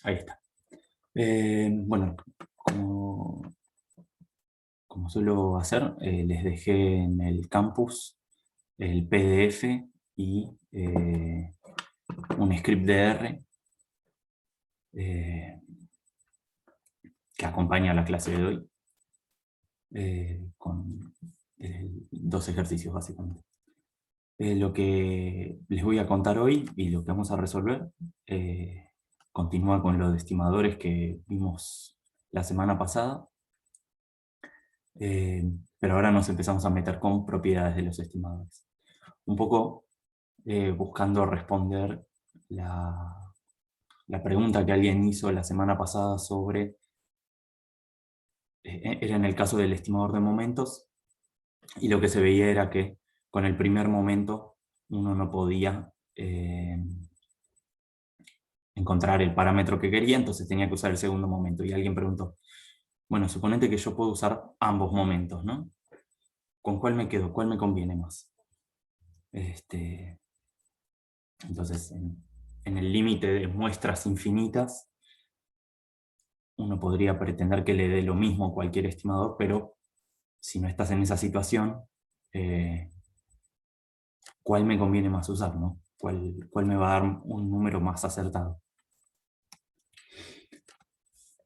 Ahí está. Bueno, como suelo hacer, les dejé en el campus el PDF y un script de R que acompaña a la clase de hoy, con dos ejercicios básicamente. Lo que les voy a contar hoy y lo que vamos a resolver continúa con los estimadores que vimos la semana pasada, pero ahora nos empezamos a meter con propiedades de los estimadores. Un poco buscando responder la pregunta que alguien hizo la semana pasada sobre, era en el caso del estimador de momentos, y lo que se veía era que con el primer momento uno no podía encontrar el parámetro que quería, entonces tenía que usar el segundo momento. Y alguien preguntó, bueno, suponete que yo puedo usar ambos momentos, ¿no? ¿Con cuál me quedo? ¿Cuál me conviene más? Entonces, en el límite de muestras infinitas, uno podría pretender que le dé lo mismo a cualquier estimador, pero si no estás en esa situación, ¿cuál me conviene más usar, ¿no? ¿Cuál me va a dar un número más acertado?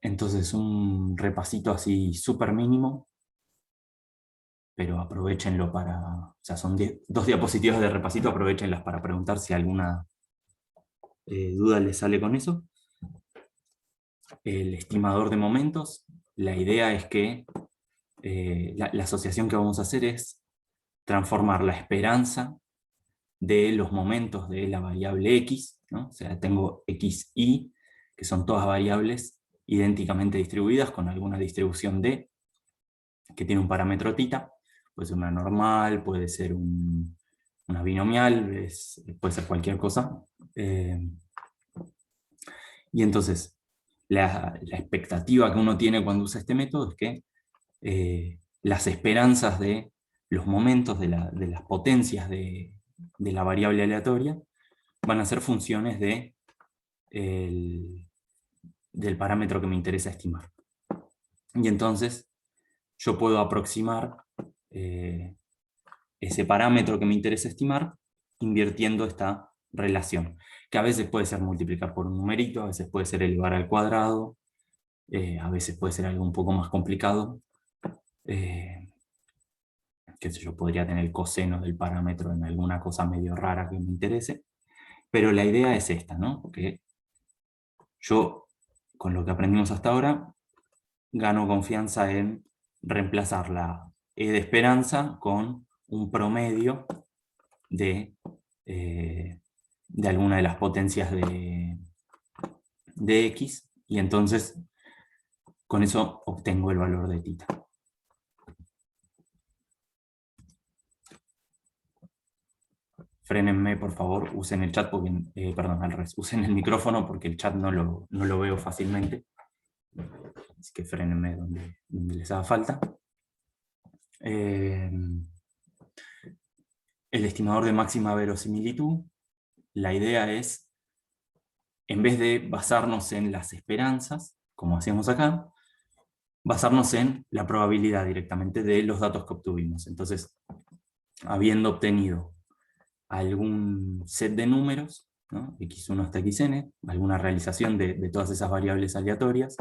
Entonces, un repasito así súper mínimo, pero aprovechenlo para... O sea, son dos diapositivas de repasito, aprovechenlas para preguntar si alguna duda les sale con eso. El estimador de momentos, la idea es que la asociación que vamos a hacer es transformar la esperanza de los momentos de la variable x, ¿no? O sea, tengo x, y, que son todas variables idénticamente distribuidas con alguna distribución d, que tiene un parámetro θ, puede ser una normal, puede ser una binomial, puede ser cualquier cosa. Y entonces, la expectativa que uno tiene cuando usa este método es que las esperanzas de los momentos de las potencias de la variable aleatoria van a ser funciones del parámetro que me interesa estimar. Y entonces yo puedo aproximar ese parámetro que me interesa estimar invirtiendo esta relación, que a veces puede ser multiplicar por un numerito, a veces puede ser elevar al cuadrado, a veces puede ser algo un poco más complicado. Qué sé yo, podría tener el coseno del parámetro en alguna cosa medio rara que me interese, pero la idea es esta, ¿no? Porque yo, con lo que aprendimos hasta ahora, gano confianza en reemplazar la E de esperanza con un promedio de alguna de las potencias de X, y entonces con eso obtengo el valor de θ. Frénenme, por favor, usen el chat, porque, perdón, al revés, usen el micrófono porque el chat no lo veo fácilmente. Así que frénenme donde les haga falta. El estimador de máxima verosimilitud, la idea es, en vez de basarnos en las esperanzas, como hacíamos acá, basarnos en la probabilidad directamente de los datos que obtuvimos. Entonces, habiendo obtenido algún set de números, ¿no? x1 hasta xn, alguna realización de todas esas variables aleatorias,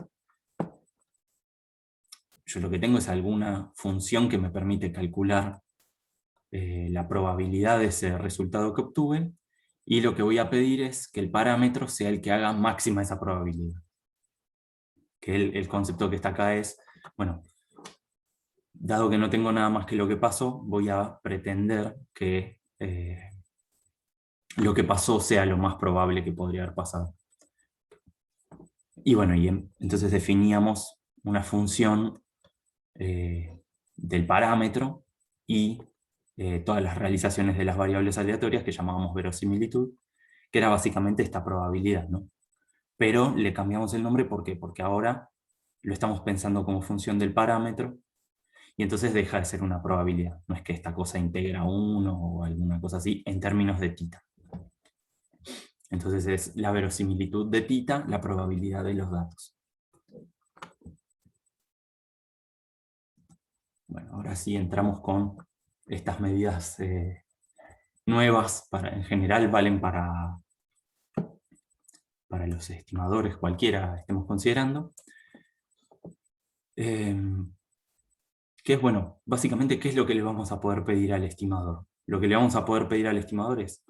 yo lo que tengo es alguna función que me permite calcular la probabilidad de ese resultado que obtuve, y lo que voy a pedir es que el parámetro sea el que haga máxima esa probabilidad. Que el concepto que está acá es, bueno, dado que no tengo nada más que lo que pasó, voy a pretender que lo que pasó sea lo más probable que podría haber pasado. Y bueno, entonces definíamos una función del parámetro y todas las realizaciones de las variables aleatorias que llamábamos verosimilitud, que era básicamente esta probabilidad, ¿no? Pero le cambiamos el nombre, ¿por qué? Porque ahora lo estamos pensando como función del parámetro, y entonces deja de ser una probabilidad. No es que esta cosa integra 1 o alguna cosa así, en términos de tita. Entonces es la verosimilitud de tita, la probabilidad de los datos. Bueno, ahora sí entramos con estas medidas nuevas, en general valen para los estimadores cualquiera estemos considerando. Que es, bueno, básicamente, ¿qué es lo que le vamos a poder pedir al estimador? Lo que le vamos a poder pedir al estimador es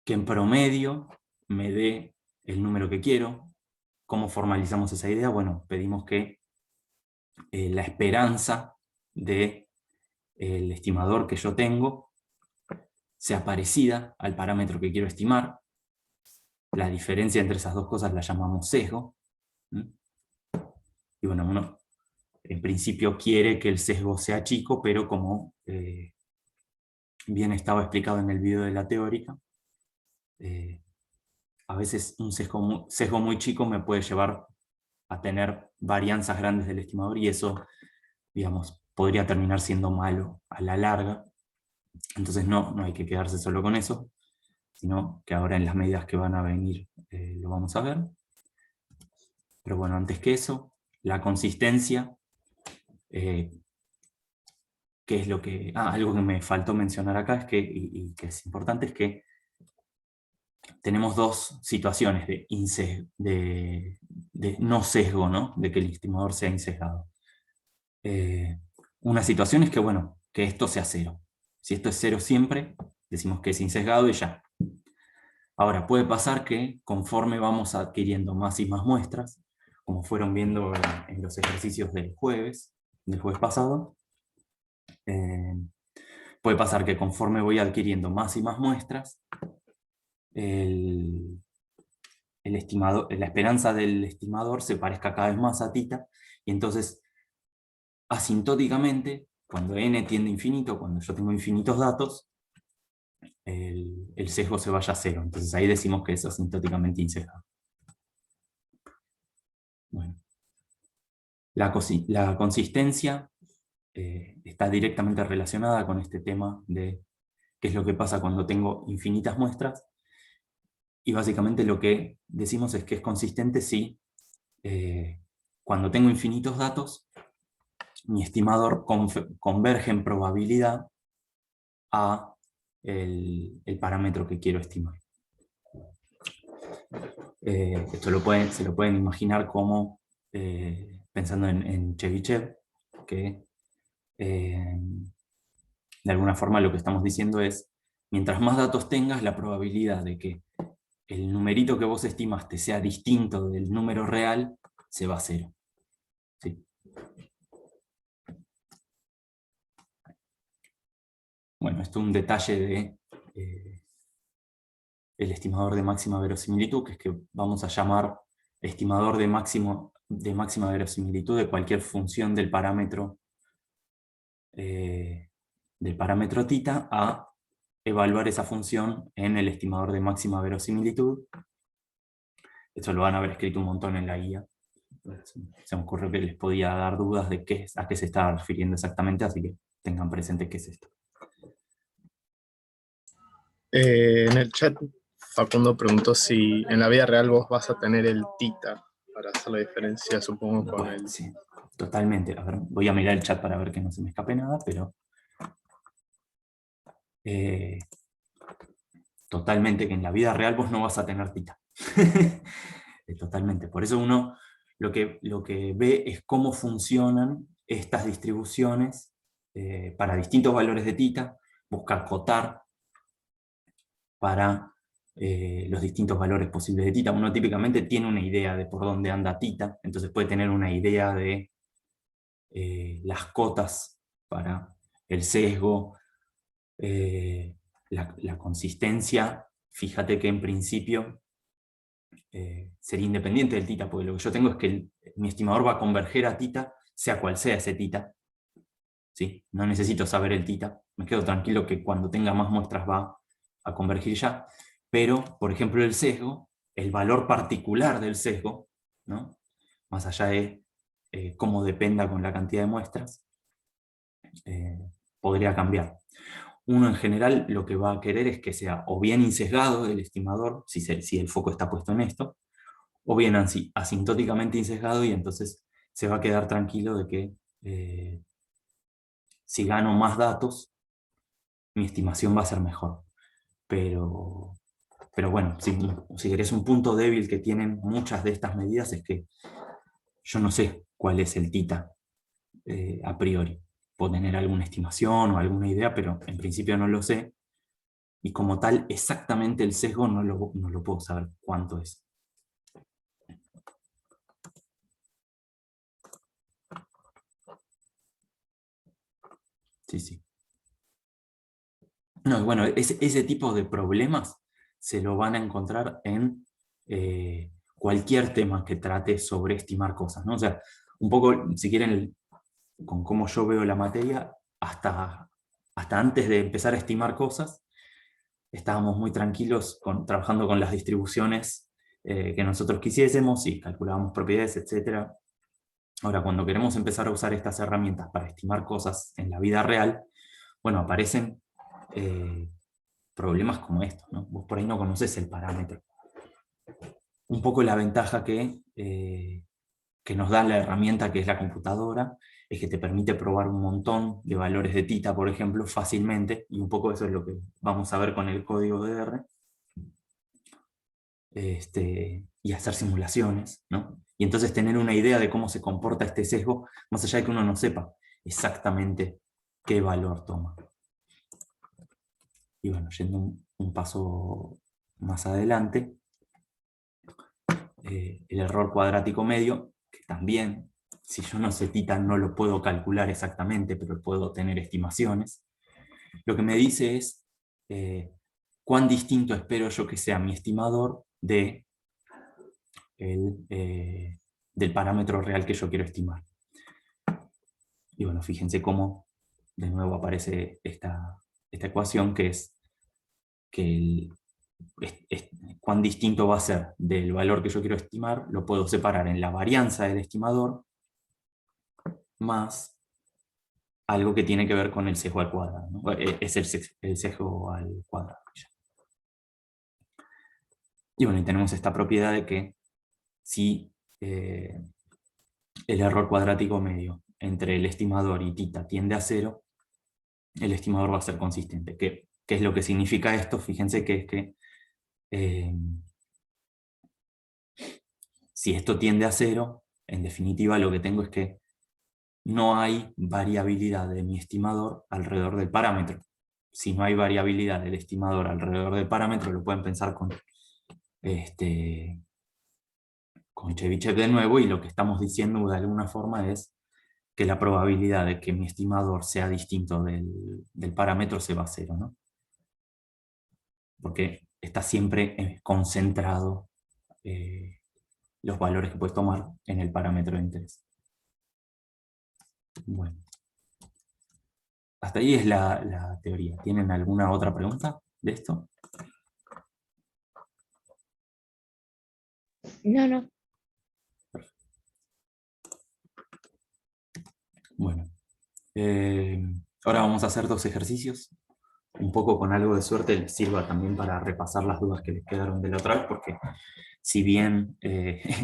que en promedio me dé el número que quiero. ¿Cómo formalizamos esa idea? Bueno, pedimos que la esperanza del estimador que yo tengo sea parecida al parámetro que quiero estimar. La diferencia entre esas dos cosas la llamamos sesgo. Y bueno, uno en principio quiere que el sesgo sea chico, pero como bien estaba explicado en el video de la teórica, a veces un sesgo muy chico me puede llevar a tener varianzas grandes del estimador, y eso, digamos, podría terminar siendo malo a la larga. Entonces no hay que quedarse solo con eso, sino que ahora en las medidas que van a venir lo vamos a ver. Pero bueno, antes que eso, la consistencia, que es lo que... algo que me faltó mencionar acá, es que, y que es importante, es que tenemos dos situaciones de no sesgo, ¿no? De que el estimador sea insesgado. Una situación es que, bueno, que esto sea cero. Si esto es cero siempre, decimos que es insesgado y ya. Ahora, puede pasar que conforme vamos adquiriendo más y más muestras, como fueron viendo en los ejercicios del jueves pasado, puede pasar que conforme voy adquiriendo más y más muestras, la esperanza del estimador se parezca cada vez más a tita, y entonces asintóticamente, cuando n tiende a infinito, cuando yo tengo infinitos datos, el sesgo se vaya a cero. Entonces ahí decimos que es asintóticamente insesgado. Bueno, la consistencia está directamente relacionada con este tema de qué es lo que pasa cuando tengo infinitas muestras, y básicamente lo que decimos es que es consistente si cuando tengo infinitos datos, mi estimador converge en probabilidad a el parámetro que quiero estimar. Esto se lo pueden imaginar como, pensando en Chebyshev, que de alguna forma lo que estamos diciendo es, mientras más datos tengas, la probabilidad de que el numerito que vos estimaste sea distinto del número real se va a cero. ¿Sí? Bueno, esto es un detalle de el estimador de máxima verosimilitud, que es que vamos a llamar estimador de máxima verosimilitud de cualquier función del parámetro tita, a evaluar esa función en el estimador de máxima verosimilitud. Esto lo van a haber escrito un montón en la guía. Se me ocurrió que les podía dar dudas de a qué se está refiriendo exactamente, así que tengan presente qué es esto. En el chat, Facundo preguntó si en la vida real vos vas a tener el tita para hacer la diferencia, supongo, con Bueno, el... sí, totalmente. A ver, voy a mirar el chat para ver que no se me escape nada, pero... totalmente que en la vida real vos no vas a tener tita. Totalmente. Por eso uno lo que ve es cómo funcionan estas distribuciones para distintos valores de tita, busca acotar para los distintos valores posibles de tita. Uno típicamente tiene una idea de por dónde anda tita, entonces puede tener una idea de las cotas para el sesgo, la consistencia. Fíjate que en principio sería independiente del tita, porque lo que yo tengo es que mi estimador va a converger a tita, sea cual sea ese tita. ¿Sí? No necesito saber el tita, me quedo tranquilo que cuando tenga más muestras va a convergir ya. Pero, por ejemplo, el sesgo, el valor particular del sesgo, ¿no? Más allá de cómo dependa con la cantidad de muestras, podría cambiar. Uno en general lo que va a querer es que sea o bien insesgado el estimador, si el foco está puesto en esto, o bien asintóticamente insesgado, y entonces se va a quedar tranquilo de que si gano más datos, mi estimación va a ser mejor. Pero bueno, si querés, un punto débil que tienen muchas de estas medidas es que yo no sé cuál es el tita a priori. Puedo tener alguna estimación o alguna idea, pero en principio no lo sé. Y como tal, exactamente el sesgo no lo puedo saber cuánto es. Sí, sí. No, bueno, ese tipo de problemas se lo van a encontrar en cualquier tema que trate sobre estimar cosas, ¿no? O sea, un poco, si quieren, con cómo yo veo la materia, hasta antes de empezar a estimar cosas, estábamos muy tranquilos trabajando con las distribuciones que nosotros quisiésemos y calculábamos propiedades, etc. Ahora, cuando queremos empezar a usar estas herramientas para estimar cosas en la vida real, bueno, aparecen problemas como estos, ¿no? Vos por ahí no conocés el parámetro. Un poco la ventaja que nos da la herramienta que es la computadora es que te permite probar un montón de valores de tita, por ejemplo, fácilmente, y un poco eso es lo que vamos a ver con el código de R, y hacer simulaciones, ¿no? Y entonces tener una idea de cómo se comporta este sesgo, más allá de que uno no sepa exactamente qué valor toma. Y bueno, yendo un paso más adelante, el error cuadrático medio, que también, si yo no sé tita, no lo puedo calcular exactamente, pero puedo tener estimaciones. Lo que me dice es cuán distinto espero yo que sea mi estimador del parámetro real que yo quiero estimar. Y bueno, fíjense cómo de nuevo aparece esta ecuación, que es que cuán distinto va a ser del valor que yo quiero estimar, lo puedo separar en la varianza del estimador más algo que tiene que ver con el sesgo al cuadrado, ¿no? Es el sesgo al cuadrado. Y bueno, y tenemos esta propiedad de que si el error cuadrático medio entre el estimador y tita tiende a 0, el estimador va a ser consistente. ¿Qué es lo que significa esto? Fíjense que es que si esto tiende a 0, en definitiva lo que tengo es que no hay variabilidad de mi estimador alrededor del parámetro. Si no hay variabilidad del estimador alrededor del parámetro, lo pueden pensar con Chebyshev de nuevo, y lo que estamos diciendo de alguna forma es que la probabilidad de que mi estimador sea distinto del parámetro se va a 0, ¿no? Porque está siempre concentrado los valores que puedes tomar en el parámetro de interés. Bueno, hasta ahí es la teoría. ¿Tienen alguna otra pregunta de esto? No. Bueno, ahora vamos a hacer 2 ejercicios. Un poco con algo de suerte les sirva también para repasar las dudas que les quedaron de la otra vez, porque si bien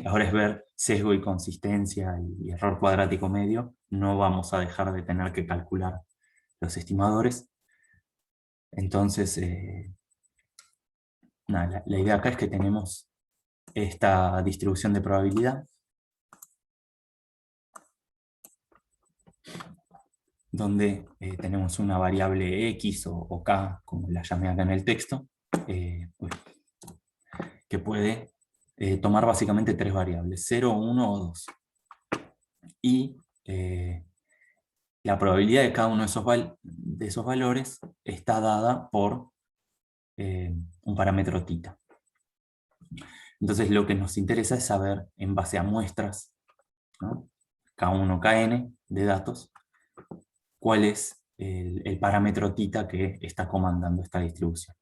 ahora es ver sesgo y consistencia y error cuadrático medio, no vamos a dejar de tener que calcular los estimadores. Entonces, nada, la idea acá es que tenemos esta distribución de probabilidad, donde tenemos una variable X o K, como la llamé acá en el texto, que puede tomar básicamente 3 variables, 0, 1 o 2. Y la probabilidad de cada uno de esos valores está dada por un parámetro θ. Entonces lo que nos interesa es saber, en base a muestras, ¿no? K1, Kn de datos, cuál es el parámetro θ que está comandando esta distribución.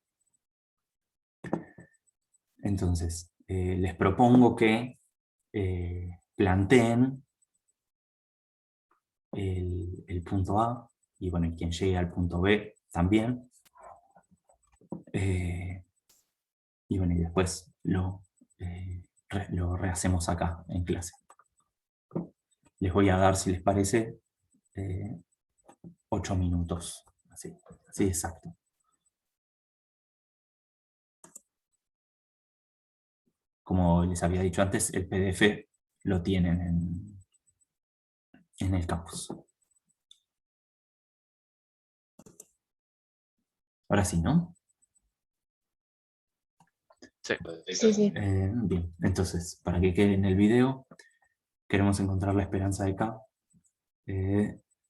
Entonces, les propongo que planteen el punto A, y bueno, y quien llegue al punto B también. Y bueno, y después lo rehacemos acá en clase. Les voy a dar, si les parece, 8 minutos, así exacto. Como les había dicho antes, el PDF lo tienen en el campus. Ahora sí, ¿no? Sí. Sí. Bien, entonces, para que quede en el video, queremos encontrar la esperanza de K.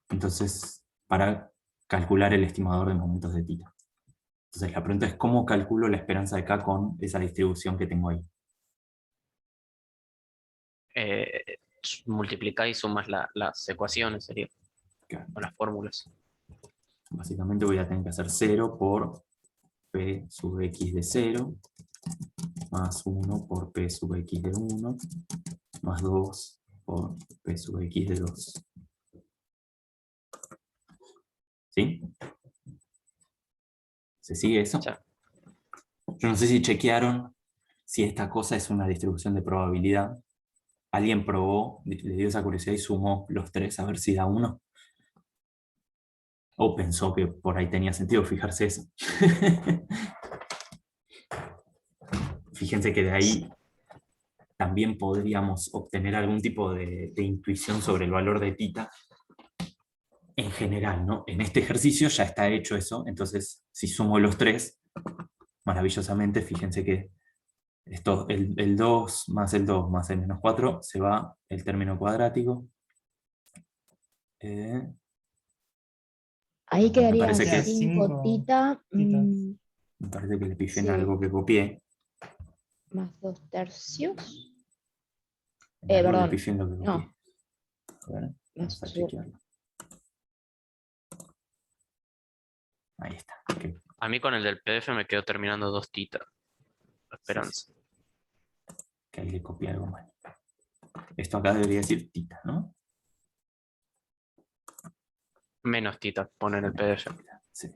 Entonces, para calcular el estimador de momentos de θ. Entonces, la pregunta es, ¿cómo calculo la esperanza de K con esa distribución que tengo ahí? Multiplicás y sumas las ecuaciones, sería, Claro. o las fórmulas. Básicamente voy a tener que hacer 0 por P sub X de 0, más 1 por P sub X de 1, más 2 por P sub X de 2. ¿Sí? ¿Se sigue eso? Sí. Yo no sé si chequearon si esta cosa es una distribución de probabilidad. Alguien probó, le dio esa curiosidad y sumó los tres a ver si da 1. O pensó que por ahí tenía sentido fijarse eso. Fíjense que de ahí también podríamos obtener algún tipo de intuición sobre el valor de θ en general, ¿no? En este ejercicio ya está hecho eso, entonces si sumo los tres, maravillosamente, fíjense que esto, el 2 más el 2 más el menos 4, se va el término cuadrático. Ahí quedaría parece que 5 θ Me parece que le pifié en Sí. algo que copié. más 2/3. En algo le Perdón. pifié en lo que copié. No. A ver, vamos a chequearlo. Ahí está. Okay. A mí con el del PDF me quedo terminando 2 θ. La esperanza. Sí. Que ahí le copié algo mal. Esto acá debería decir θ, ¿no? Menos θ pone en el PDF. Sí.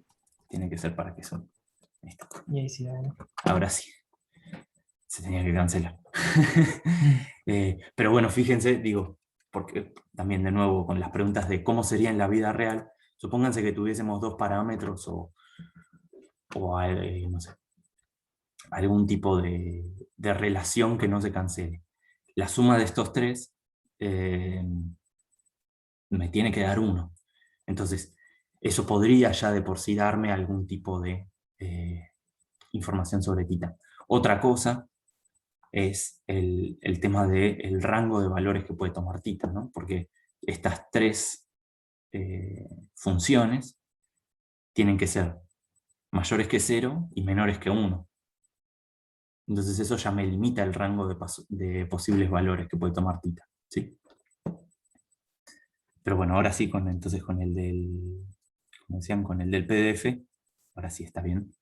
Tiene que ser para que son. Ahí está. Y ahí sí, Ahora sí. Se tenía que cancelar. Pero bueno, fíjense, digo, porque también de nuevo con las preguntas de cómo sería en la vida real, supónganse que tuviésemos dos parámetros o no sé, algún tipo de relación que no se cancele. La suma de estos tres me tiene que dar 1. Entonces, eso podría ya de por sí darme algún tipo de información sobre θ. Otra cosa es el tema del rango de valores que puede tomar θ, ¿no? Porque estas tres funciones tienen que ser mayores que 0 y menores que 1. Entonces eso ya me limita el rango de posibles valores que puede tomar θ, ¿sí? Pero bueno, ahora sí, entonces con el del, como decían, con el del PDF, ahora sí está bien.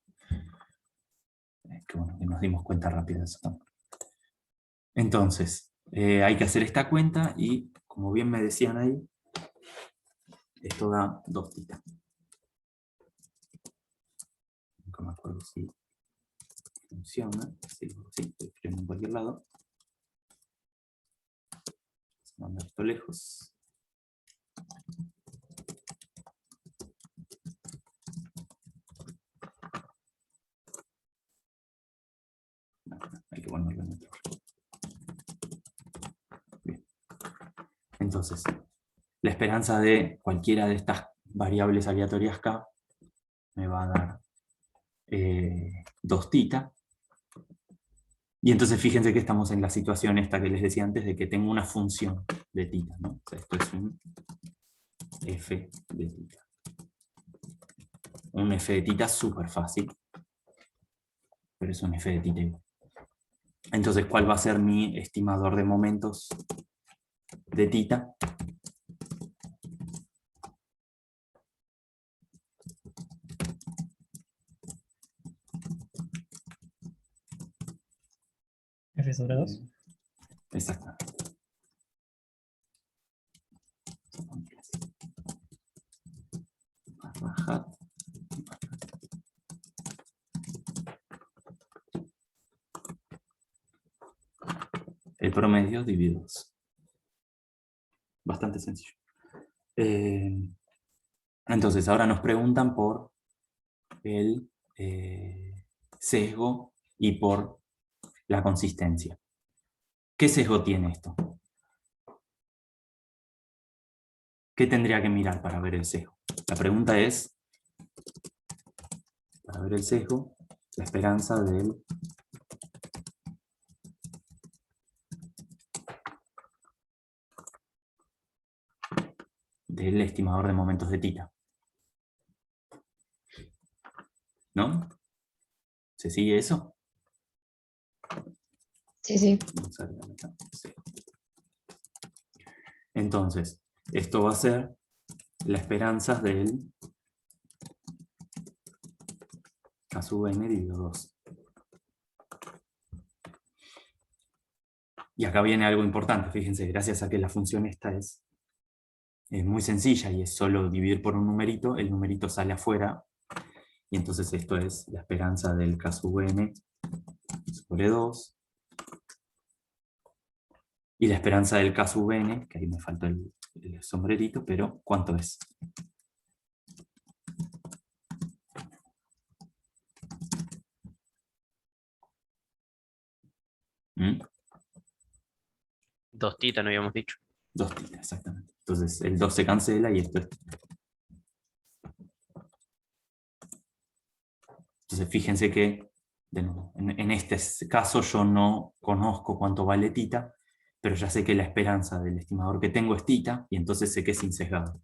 Que bueno, que nos dimos cuenta rápido de eso también. Entonces, hay que hacer esta cuenta y, como bien me decían ahí, esto da 2 θ. No me acuerdo si funciona. Sí, estoy escribiendo en cualquier lado. Vamos a mandar esto lejos. Hay que ponerlo en otro. Bien. Entonces, la esperanza de cualquiera de estas variables aleatorias K me va a dar 2 θ. Y entonces fíjense que estamos en la situación esta que les decía antes de que tengo una función de θ, ¿no? O sea, esto es un f de tita. Un f de tita súper fácil, pero es un f de tita igual. Entonces, ¿cuál va a ser mi estimador de momentos de tita? F sobre 2. Exactamente. Bajar. El promedio dividido 2. Bastante sencillo. Entonces, ahora nos preguntan por el sesgo y por la consistencia. ¿Qué sesgo tiene esto? ¿Qué tendría que mirar para ver el sesgo? La pregunta es, para ver el sesgo, la esperanza del estimador de momentos de tita. ¿No? ¿Se sigue eso? Sí, sí. Vamos a ver acá. Sí. Entonces, esto va a ser la esperanza del K sub n dividido 2. Y acá viene algo importante, fíjense, gracias a que la función esta es muy sencilla y es solo dividir por un numerito, el numerito sale afuera, y entonces esto es la esperanza del K sub n sobre 2, y la esperanza del K sub n, que ahí me faltó el sombrerito, pero ¿cuánto es? ¿Mm? 2 tita, no habíamos dicho. 2 tita, exactamente. Entonces el 2 se cancela y esto es. Entonces fíjense que, de nuevo, en este caso yo no conozco cuánto vale tita, pero ya sé que la esperanza del estimador que tengo es tita, y entonces sé que es insesgado.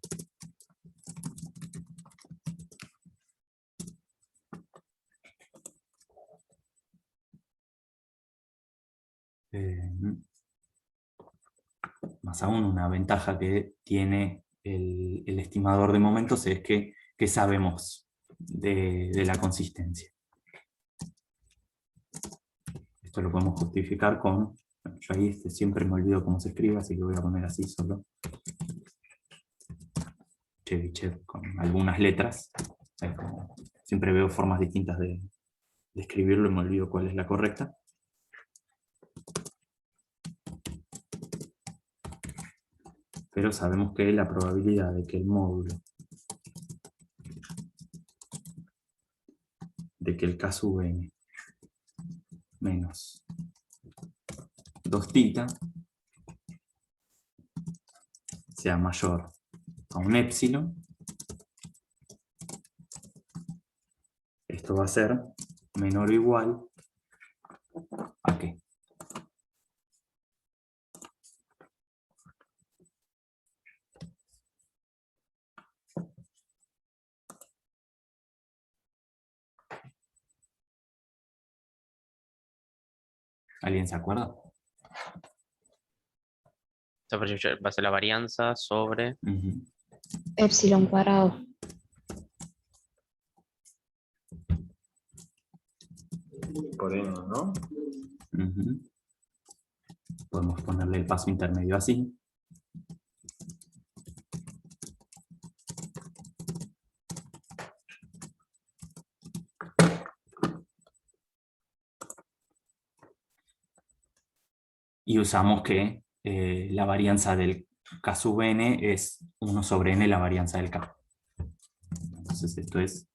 Más aún, una ventaja que tiene el estimador de momentos es que sabemos de la consistencia. Esto lo podemos justificar con, yo ahí siempre me olvido cómo se escribe, así que voy a poner así solo. Chebyshev con algunas letras. O sea, como siempre veo formas distintas de escribirlo y me olvido cuál es la correcta. Pero sabemos que la probabilidad de que el módulo de que el K sub n menos 2 tita sea mayor a un épsilon, esto va a ser menor o igual a ¿qué? ¿Alguien se acuerda? O sea, va a ser la varianza sobre... Ujú. Epsilon cuadrado. Por N, ¿no? Ujú. Podemos ponerle el paso intermedio así. Y usamos que la varianza del K sub n es 1 sobre n la varianza del K. Entonces esto es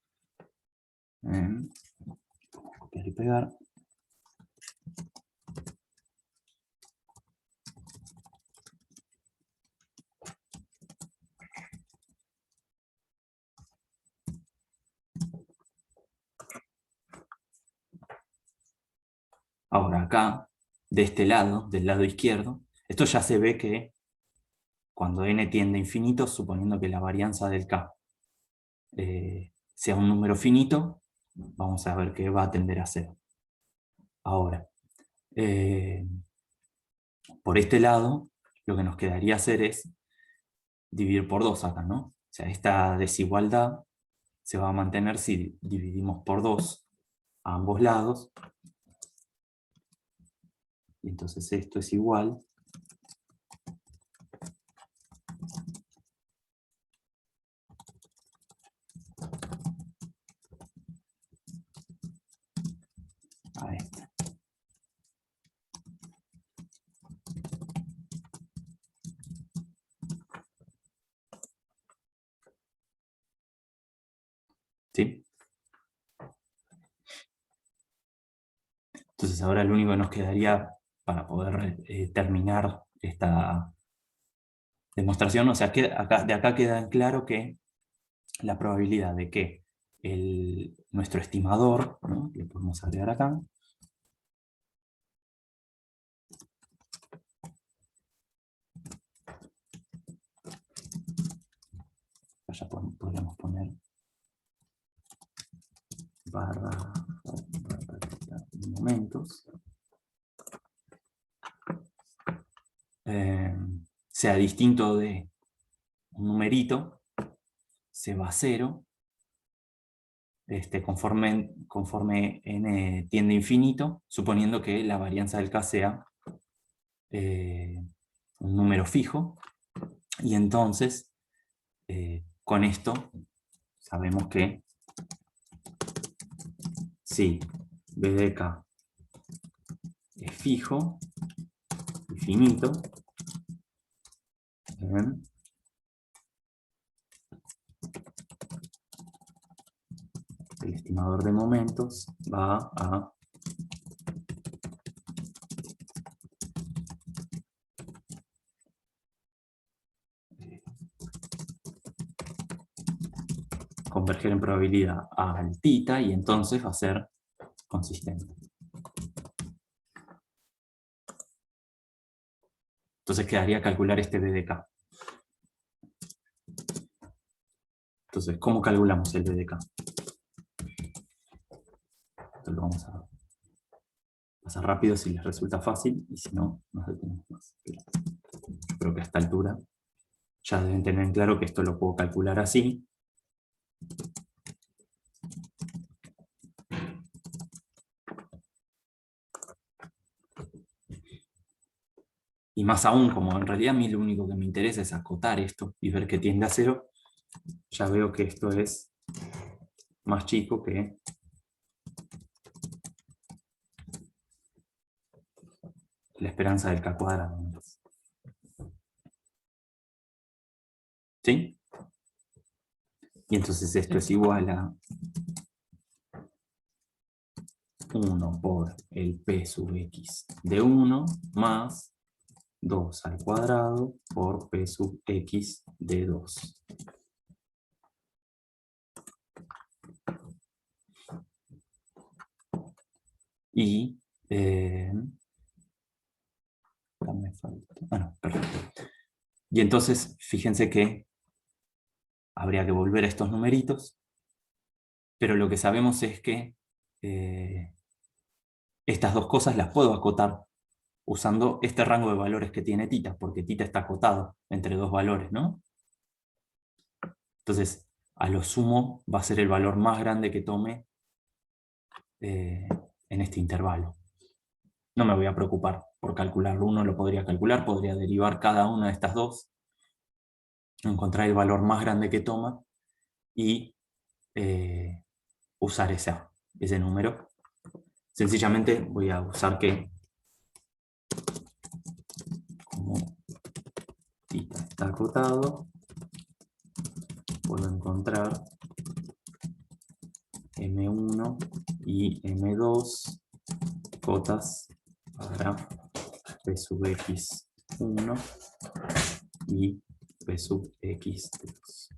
copiar y pegar. Ahora acá, de este lado, del lado izquierdo, esto ya se ve que cuando n tiende a infinito, suponiendo que la varianza del k sea un número finito, vamos a ver que va a tender a 0. Ahora, por este lado, lo que nos quedaría hacer es dividir por 2 acá, ¿no? O sea, esta desigualdad se va a mantener si dividimos por 2 a ambos lados. Y entonces esto es igual a esto. ¿Sí? Entonces ahora lo único que nos quedaría para poder terminar esta demostración, o sea, que de acá queda en claro que la probabilidad de que nuestro estimador, ¿no?, le podemos agregar acá, ya podríamos poner barra momentos, sea distinto de un numerito, se va a 0, conforme n tiende a infinito, suponiendo que la varianza del k sea un número fijo, y entonces con esto sabemos que si b de k es fijo y finito, el estimador de momentos va a converger en probabilidad al tita, y entonces va a ser consistente. Entonces quedaría calcular este b de k. Entonces, ¿cómo calculamos el b de k? Esto lo vamos a pasar rápido si les resulta fácil, y si no, nos detenemos más. Pero yo creo que a esta altura ya deben tener en claro que esto lo puedo calcular así. Y más aún, como en realidad a mí lo único que me interesa es acotar esto y ver que tiende a 0, ya veo que esto es más chico que la esperanza del k cuadrado. ¿Sí? Y entonces esto es igual a 1 por el p sub x de 1 más 2 al cuadrado por p sub x de 2. Y bueno, perfecto. Y entonces fíjense que habría que volver a estos numeritos, pero lo que sabemos es que estas dos cosas las puedo acotar usando este rango de valores que tiene tita, porque tita está acotado entre dos valores, ¿no? Entonces, a lo sumo va a ser el valor más grande que tome en este intervalo. No me voy a preocupar por calcularlo, uno lo podría calcular, podría derivar cada una de estas dos, encontrar el valor más grande que toma y usar ese número. Sencillamente voy a usar que, como tita está acotado, puedo encontrar M1 y M2 cotas para P sub X1 y P sub X2.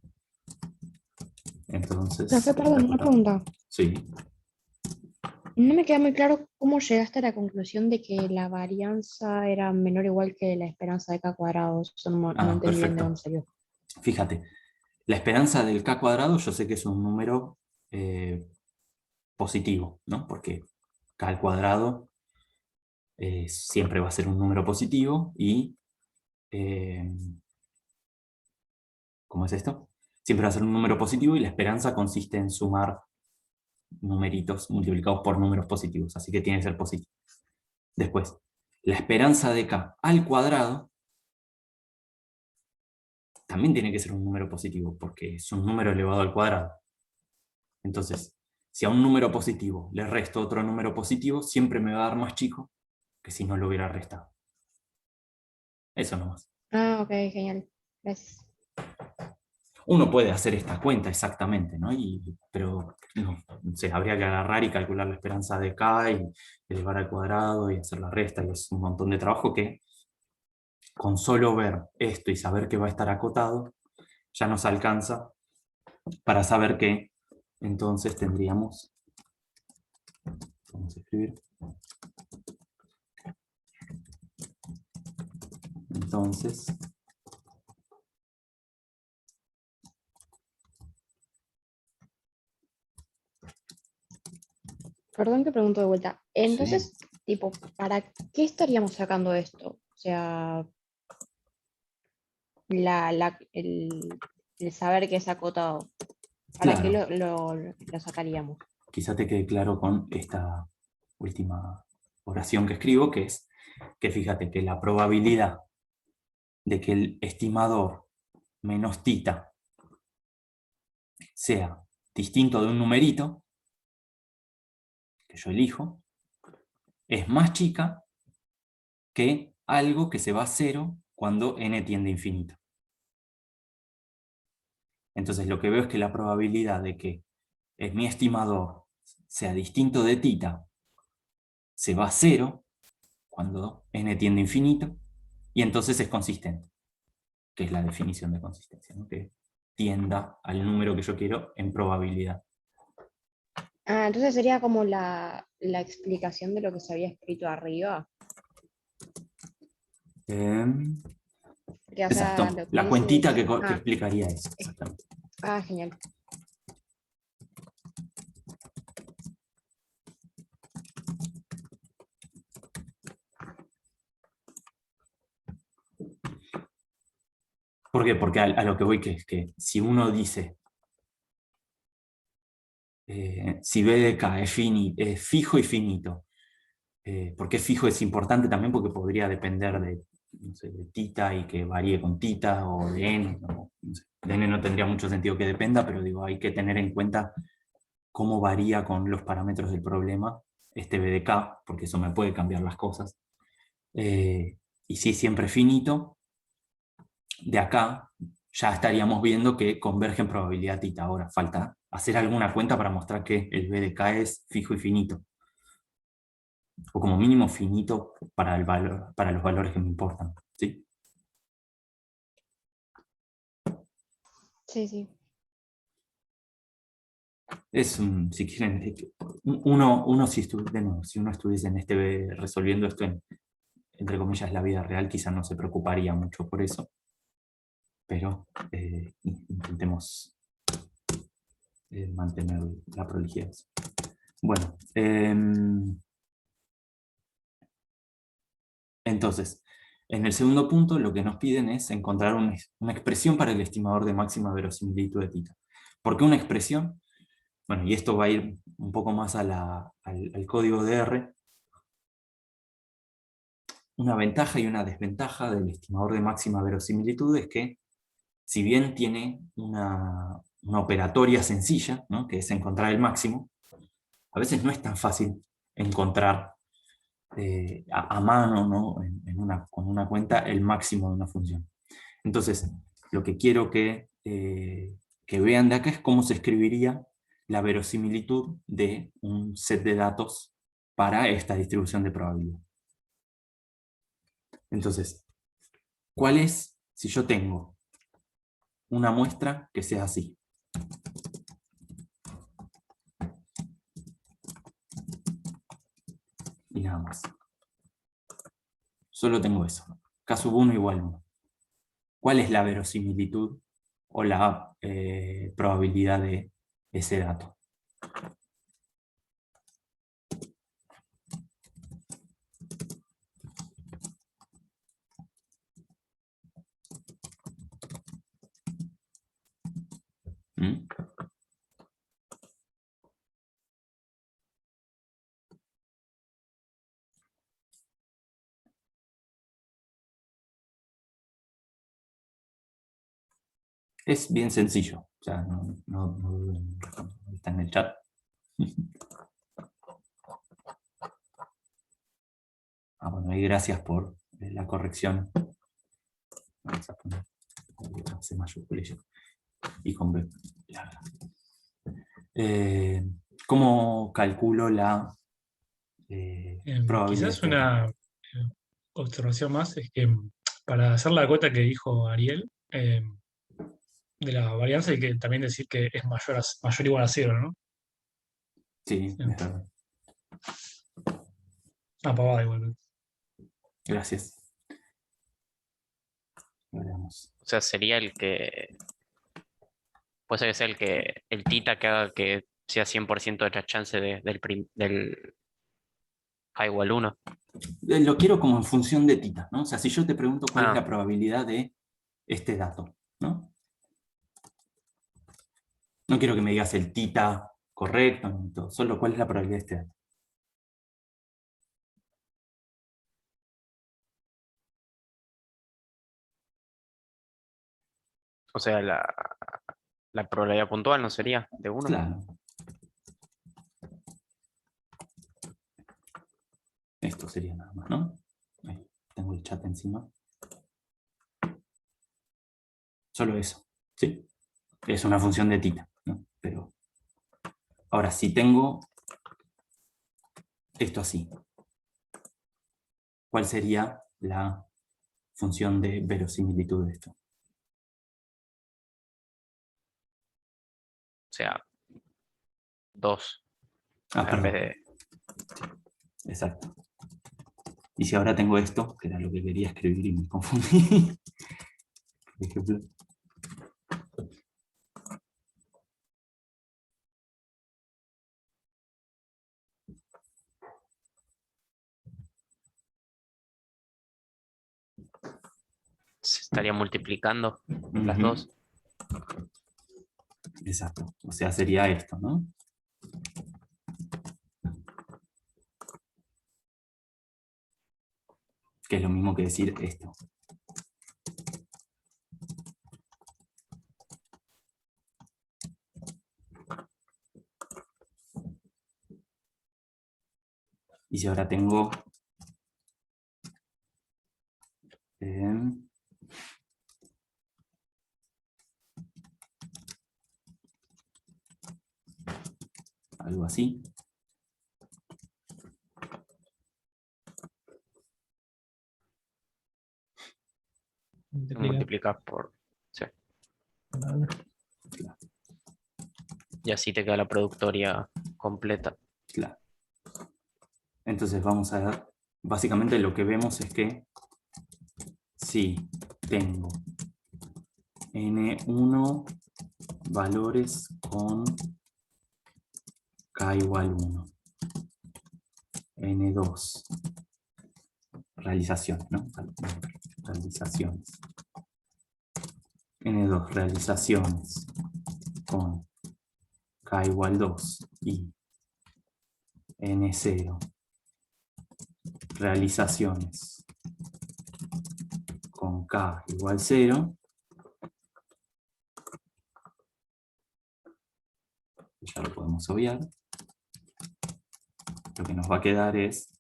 Entonces, Profe, perdón, una pregunta. sí. No me queda muy claro cómo llegaste a la conclusión de que la varianza era menor o igual que la esperanza de k cuadrado. Eso no entendí bien de Perfecto. dónde salió. Fíjate, la esperanza del k cuadrado yo sé que es un número positivo, ¿no? Porque k al cuadrado siempre va a ser un número positivo y... ¿cómo es esto? Siempre va a ser un número positivo y la esperanza consiste en sumar numeritos multiplicados por números positivos, así que tiene que ser positivo. Después, la esperanza de k al cuadrado también tiene que ser un número positivo, porque es un número elevado al cuadrado. Entonces, si a un número positivo le resto otro número positivo, siempre me va a dar más chico que si no lo hubiera restado. Eso nomás. Ah, ok, genial. Gracias. Uno puede hacer esta cuenta exactamente, ¿no? Pero no sé, habría que agarrar y calcular la esperanza de k y elevar al cuadrado y hacer la resta, y es un montón de trabajo que con solo ver esto y saber que va a estar acotado, ya nos alcanza para saber que entonces tendríamos, vamos a escribir, entonces, Perdón que pregunto de vuelta. sí, Entonces, tipo, ¿para qué estaríamos sacando esto? O sea, el saber que es acotado. ¿Para qué claro, lo sacaríamos? quizá te quede claro con esta última oración que escribo, que es que fíjate que la probabilidad de que el estimador menos tita sea distinto de un numerito que yo elijo, es más chica que algo que se va a cero cuando n tiende a infinito. Entonces lo que veo es que la probabilidad de que mi estimador sea distinto de tita se va a cero cuando n tiende a infinito, y entonces es consistente, que es la definición de consistencia, ¿no? Que tienda al número que yo quiero en probabilidad. Ah, entonces sería como la explicación de lo que se había escrito arriba. Que, o sea, Exacto, lo que la dice cuentita es. que Ah, explicaría eso. Exactamente. genial. ¿Por qué? Porque a lo que voy que es que si uno dice, si B de K es fijo y finito, porque fijo es importante también porque podría depender de, no sé, de tita y que varíe con tita o de n. No sé. De n no tendría mucho sentido que dependa, pero digo, hay que tener en cuenta cómo varía con los parámetros del problema este B de K, porque eso me puede cambiar las cosas. Y si es siempre finito, de acá ya estaríamos viendo que converge en probabilidad tita. Ahora falta hacer alguna cuenta para mostrar que el B de K es fijo y finito. O como mínimo finito para, para los valores que me importan. ¿Sí? Sí, sí. Si quieren, si uno estuviese en resolviendo esto entre comillas, la vida real, quizás no se preocuparía mucho por eso. Pero intentemos mantener la prolijidad. Bueno, entonces, en el segundo punto lo que nos piden es encontrar una expresión para el estimador de máxima verosimilitud de tita. ¿Por qué una expresión? Bueno, y esto va a ir un poco más al código de R. Una ventaja y una desventaja del estimador de máxima verosimilitud es que, si bien tiene una operatoria sencilla, ¿no?, que es encontrar el máximo, a veces no es tan fácil encontrar a mano, ¿no?, con una cuenta, el máximo de una función. Entonces, lo que quiero que vean de acá es cómo se escribiría la verosimilitud de un set de datos para esta distribución de probabilidad. Entonces, ¿cuál es si yo tengo una muestra que sea así? y nada más. Solo tengo eso. K sub 1 igual 1. ¿Cuál es la verosimilitud o la probabilidad de ese dato? ¿Mm? Es bien sencillo. O sea, está en el chat. Bueno, y gracias por la corrección. Vamos a poner C mayúscula y con B larga. ¿Cómo calculo la probabilidad? Quizás una observación más es que para hacer la cuota que dijo Ariel, de la varianza hay que también decir que es mayor o igual a cero, ¿no? Sí, Sí. es verdad. Una pavada igual. Gracias. Veamos. O sea, sería el que. Puede ser que sea el tita que haga que sea 100% de la chance del A igual 1. Lo quiero como en función de tita, ¿no? O sea, si yo te pregunto cuál es Ah, la probabilidad de este dato, ¿no? No quiero que me digas el tita correcto, ni todo, solo cuál es la probabilidad de este dato. o sea, la probabilidad puntual no sería de 1. Claro. Esto sería nada más, ¿no? Ahí, tengo el chat encima. Solo eso, ¿sí? Es una función de tita, ¿no? Pero ahora, si tengo esto así, ¿cuál sería la función de verosimilitud de esto? O sea, 2 Ah, en vez perdón. de. Exacto. Y si ahora tengo esto, que era lo que quería escribir y me confundí. Por ejemplo. Se estaría multiplicando las Ujú. dos. Exacto. O sea, sería esto, ¿no? Que es lo mismo que decir esto. Y si ahora tengo algo así, Multiplicas por. Sí. Y así te queda la productoria completa. claro. Entonces vamos a ver, básicamente lo que vemos es que si tengo N1 valores con K igual 1, N2 realizaciones, ¿no? Realizaciones. N2 realizaciones con K igual 2 y N0 realizaciones con K igual 0, ya lo podemos obviar. Lo que nos va a quedar es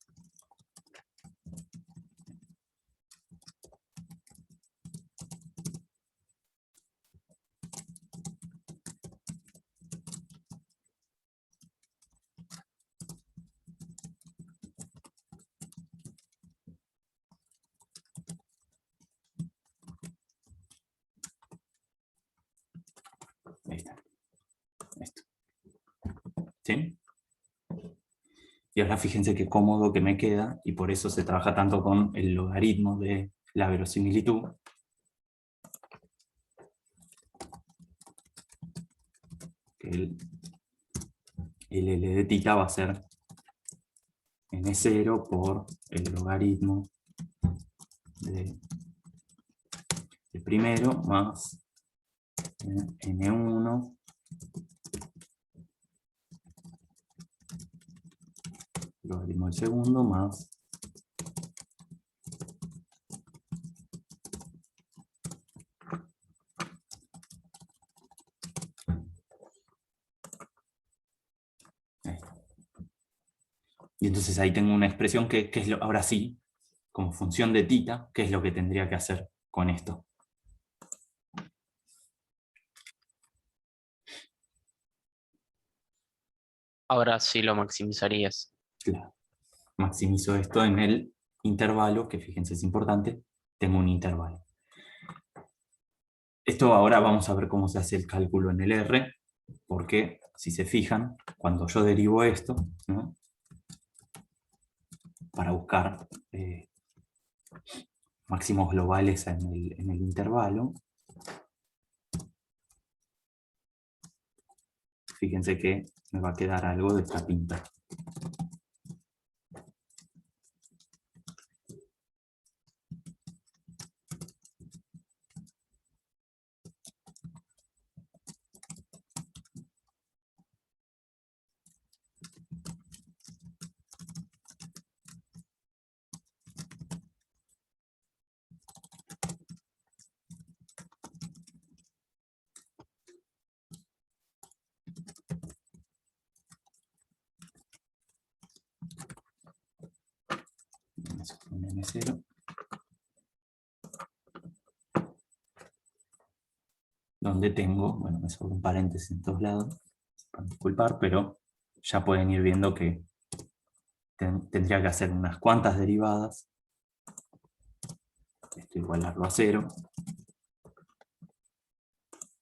ahí está, esto. ¿Sí? Y ahora fíjense qué cómodo que me queda, y por eso se trabaja tanto con el logaritmo de la verosimilitud. Que el L de θ va a ser n0 por el logaritmo de el primero más n1 logaritmo del segundo más esto. Y entonces ahí tengo una expresión que es lo, ahora sí, como función de θ, ¿qué es lo que tendría que hacer con esto? Ahora sí lo maximizarías. Claro. Maximizo esto en el intervalo, que fíjense es importante, tengo un intervalo. Esto ahora vamos a ver cómo se hace el cálculo en el R, porque si se fijan, cuando yo derivo esto, ¿no? Para buscar máximos globales en el intervalo, fíjense que me va a quedar algo de esta pinta. Vamos a poner M0. Donde tengo, bueno, me sobra un paréntesis en todos lados, para disculpar, pero ya pueden ir viendo que tendría que hacer unas cuantas derivadas. Esto igualarlo a 0.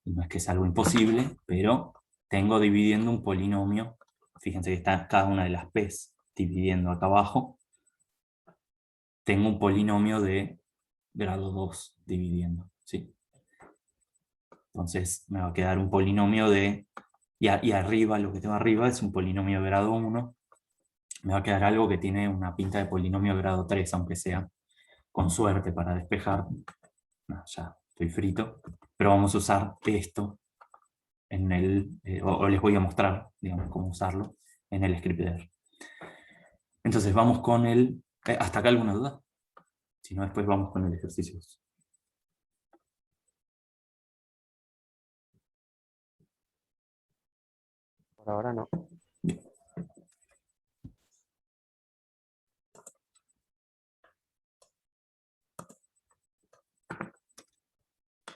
Y no es que es algo imposible, pero tengo dividiendo un polinomio. Fíjense que está cada una de las p's dividiendo acá abajo. Tengo un polinomio de grado 2 dividiendo, ¿sí? Entonces me va a quedar un polinomio de... Y arriba, lo que tengo arriba es un polinomio de grado 1. Me va a quedar algo que tiene una pinta de polinomio de grado 3, aunque sea con suerte para despejar. No, ya estoy frito. Pero vamos a usar esto en el... o les voy a mostrar, digamos, cómo usarlo en el script de R. Entonces vamos con el... ¿hasta acá alguna duda? Si no, después vamos con el ejercicio. Por ahora no. Bien.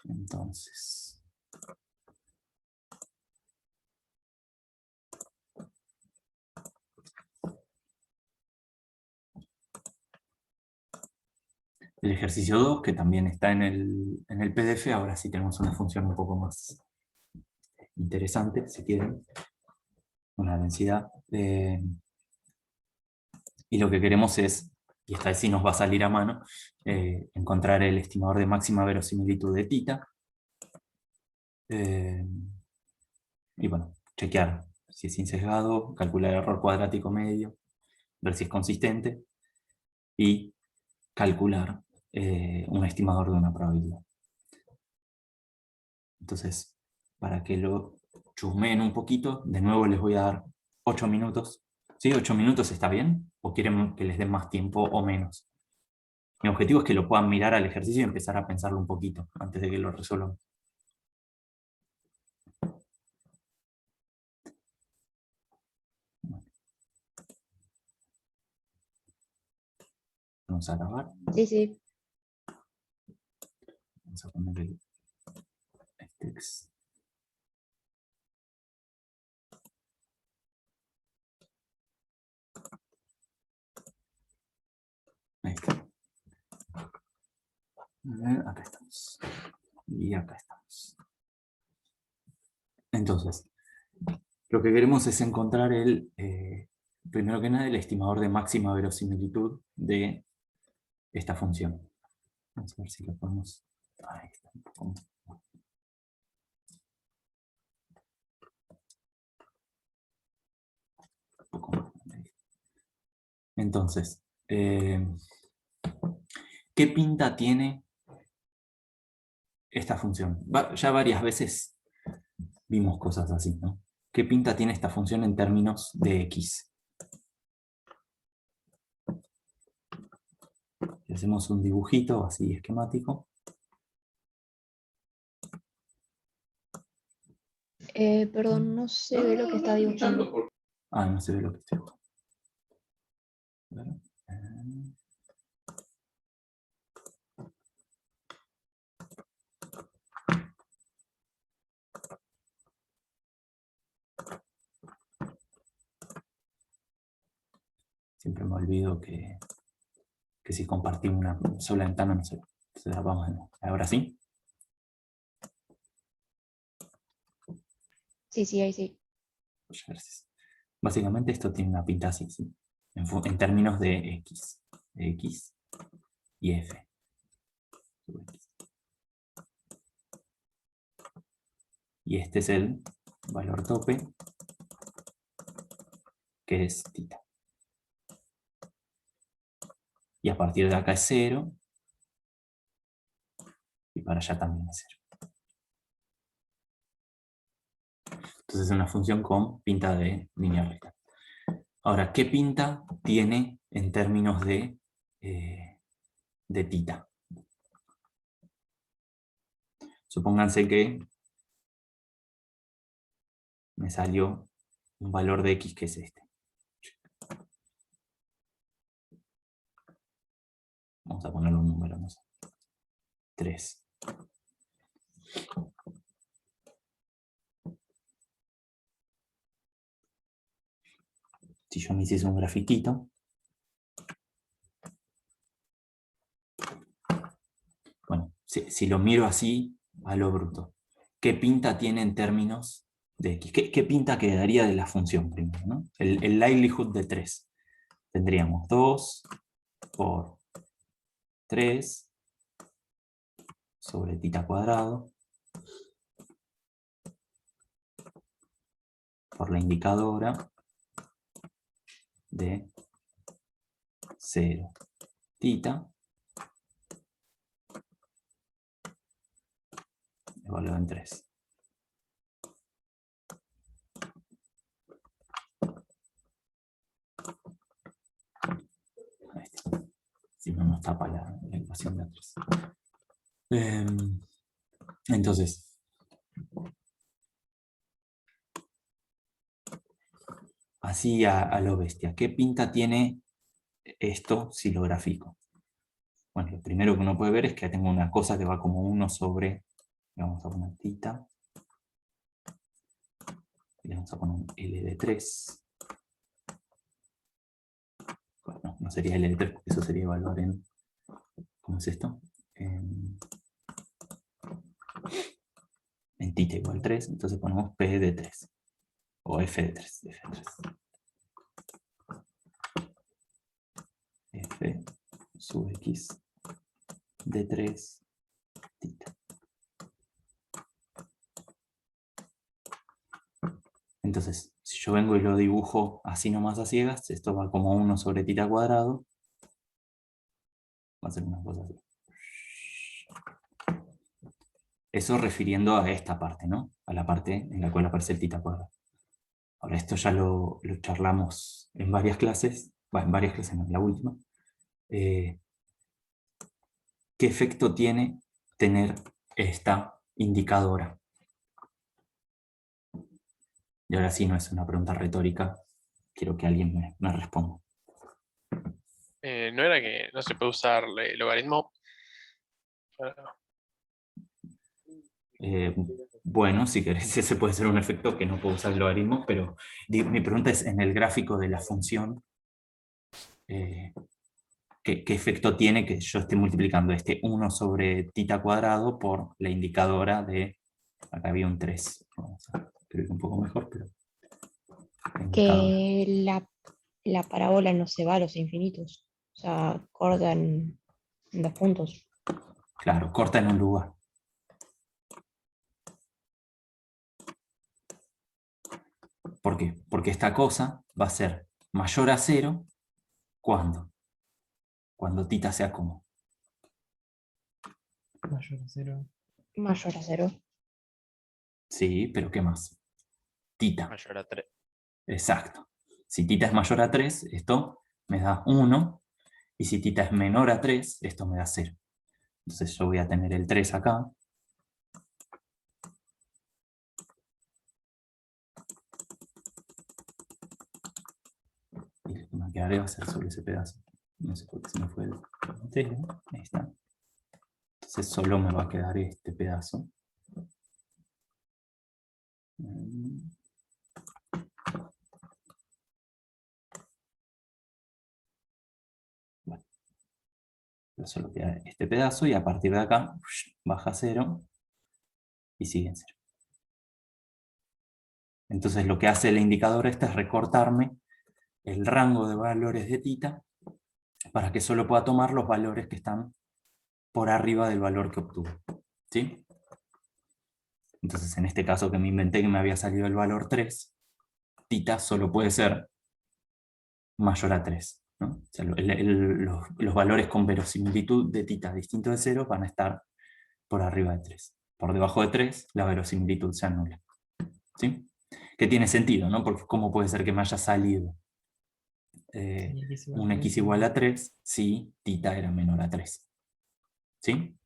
Entonces... el ejercicio 2, que también está en el PDF, ahora sí tenemos una función un poco más interesante, si quieren. Una densidad. Y lo que queremos es, y esta vez sí nos va a salir a mano, encontrar el estimador de máxima verosimilitud de θ. Y bueno, chequear si es insesgado, calcular el error cuadrático medio, ver si es consistente, y calcular un estimador de una probabilidad. Entonces, para que lo chusmeen un poquito, de nuevo les voy a dar 8 minutos. ¿Sí? ¿8 minutos está bien? ¿O quieren que les den más tiempo o menos? Mi objetivo es que lo puedan mirar al ejercicio y empezar a pensarlo un poquito antes de que lo resuelvan. Vamos a grabar. Sí, sí. Vamos a poner el text. Ahí está. Acá estamos. Y acá estamos. Entonces, lo que queremos es encontrar el primero que nada, el estimador de máxima verosimilitud de esta función. Vamos a ver si lo podemos... Ahí está, un poco más. Un poco más. Entonces, ¿qué pinta tiene esta función? Ya varias veces vimos cosas así, ¿no? ¿Qué pinta tiene esta función en términos de x? Si hacemos un dibujito así esquemático. Perdón, no se ve lo que está dibujando. Ah, no se ve lo que estoy dibujando. A ver. Siempre me olvido que si compartimos una sola ventana no se ve. Entonces vamos de nuevo. Ahora sí. Sí, ahí sí. Muchas gracias. Básicamente esto tiene una pinta así, ¿sí? En términos de x y f. Y este es el valor tope, que es θ. Y a partir de acá es 0, y para allá también es 0. Entonces es una función con pinta de línea recta. Ahora, ¿qué pinta tiene en términos de θ? Supónganse que me salió un valor de x que es este. Vamos a ponerle un número, no sé. 3. Si yo me hiciese un grafiquito, bueno, si lo miro así, a lo bruto, ¿qué pinta tiene en términos de x? ¿Qué pinta quedaría de la función primero, ¿no? El likelihood de 3. Tendríamos 2 por 3 sobre θ cuadrado por la indicadora de 0 θ evaluado en 3. Ahí está. Si no nos tapa la ecuación de atrás. Entonces, así a lo bestia, ¿qué pinta tiene esto si lo grafico? Bueno, lo primero que uno puede ver es que tengo una cosa que va como 1 sobre, vamos a poner θ, y le vamos a poner un L de 3. Bueno, no sería L de 3 porque eso sería evaluar en, ¿cómo es esto? En θ igual 3, entonces ponemos P de 3, o F de 3. F sub X de 3 θ. Entonces, si yo vengo y lo dibujo así nomás a ciegas, esto va como 1 sobre θ cuadrado. Va a ser una cosa así. Eso refiriendo a esta parte, ¿no? A la parte en la cual aparece el θ cuadrado. Ahora, esto ya lo charlamos en varias clases. Bueno, en varias clases, no, en la última. ¿Qué efecto tiene tener esta indicadora? Y ahora sí, no es una pregunta retórica. Quiero que alguien me responda. ¿No era que no se puede usar logaritmo? Bueno, si querés, ese puede ser un efecto que no puedo usar el logaritmo, pero mi pregunta es, en el gráfico de la función, ¿qué efecto tiene que yo esté multiplicando este 1 sobre θ cuadrado por la indicadora de, acá había un 3, vamos a escribir un poco mejor, pero la indicadora. Que la parábola no se va a los infinitos. O sea, corta en 2 puntos. Claro, corta en un lugar. ¿Por qué? Porque esta cosa va a ser mayor a 0, ¿cuándo? Cuando θ sea como. Mayor a 0. Mayor a 0. Sí, pero ¿qué más? Θ. Mayor a 3. Exacto. Si θ es mayor a 3, esto me da 1. Y si θ es menor a 3, esto me da 0. Entonces yo voy a tener el 3 acá. Y lo que me quedaré va a ser sobre ese pedazo. No sé por qué se me fue el entero. Ahí está. Entonces solo me va a quedar este pedazo. Bueno, solo queda este pedazo y a partir de acá baja a 0 y sigue en 0. Entonces lo que hace el indicador este es recortarme el rango de valores de θ para que solo pueda tomar los valores que están por arriba del valor que obtuve. ¿Sí? Entonces en este caso que me inventé que me había salido el valor 3, θ solo puede ser mayor a 3. ¿no? O sea, los valores con verosimilitud de θ distinto de 0 van a estar por arriba de 3. Por debajo de 3, la verosimilitud se anula. ¿Sí? Que tiene sentido, ¿no? Porque ¿cómo puede ser que me haya salido un x igual a 3 si θ era menor a 3? ¿Sí?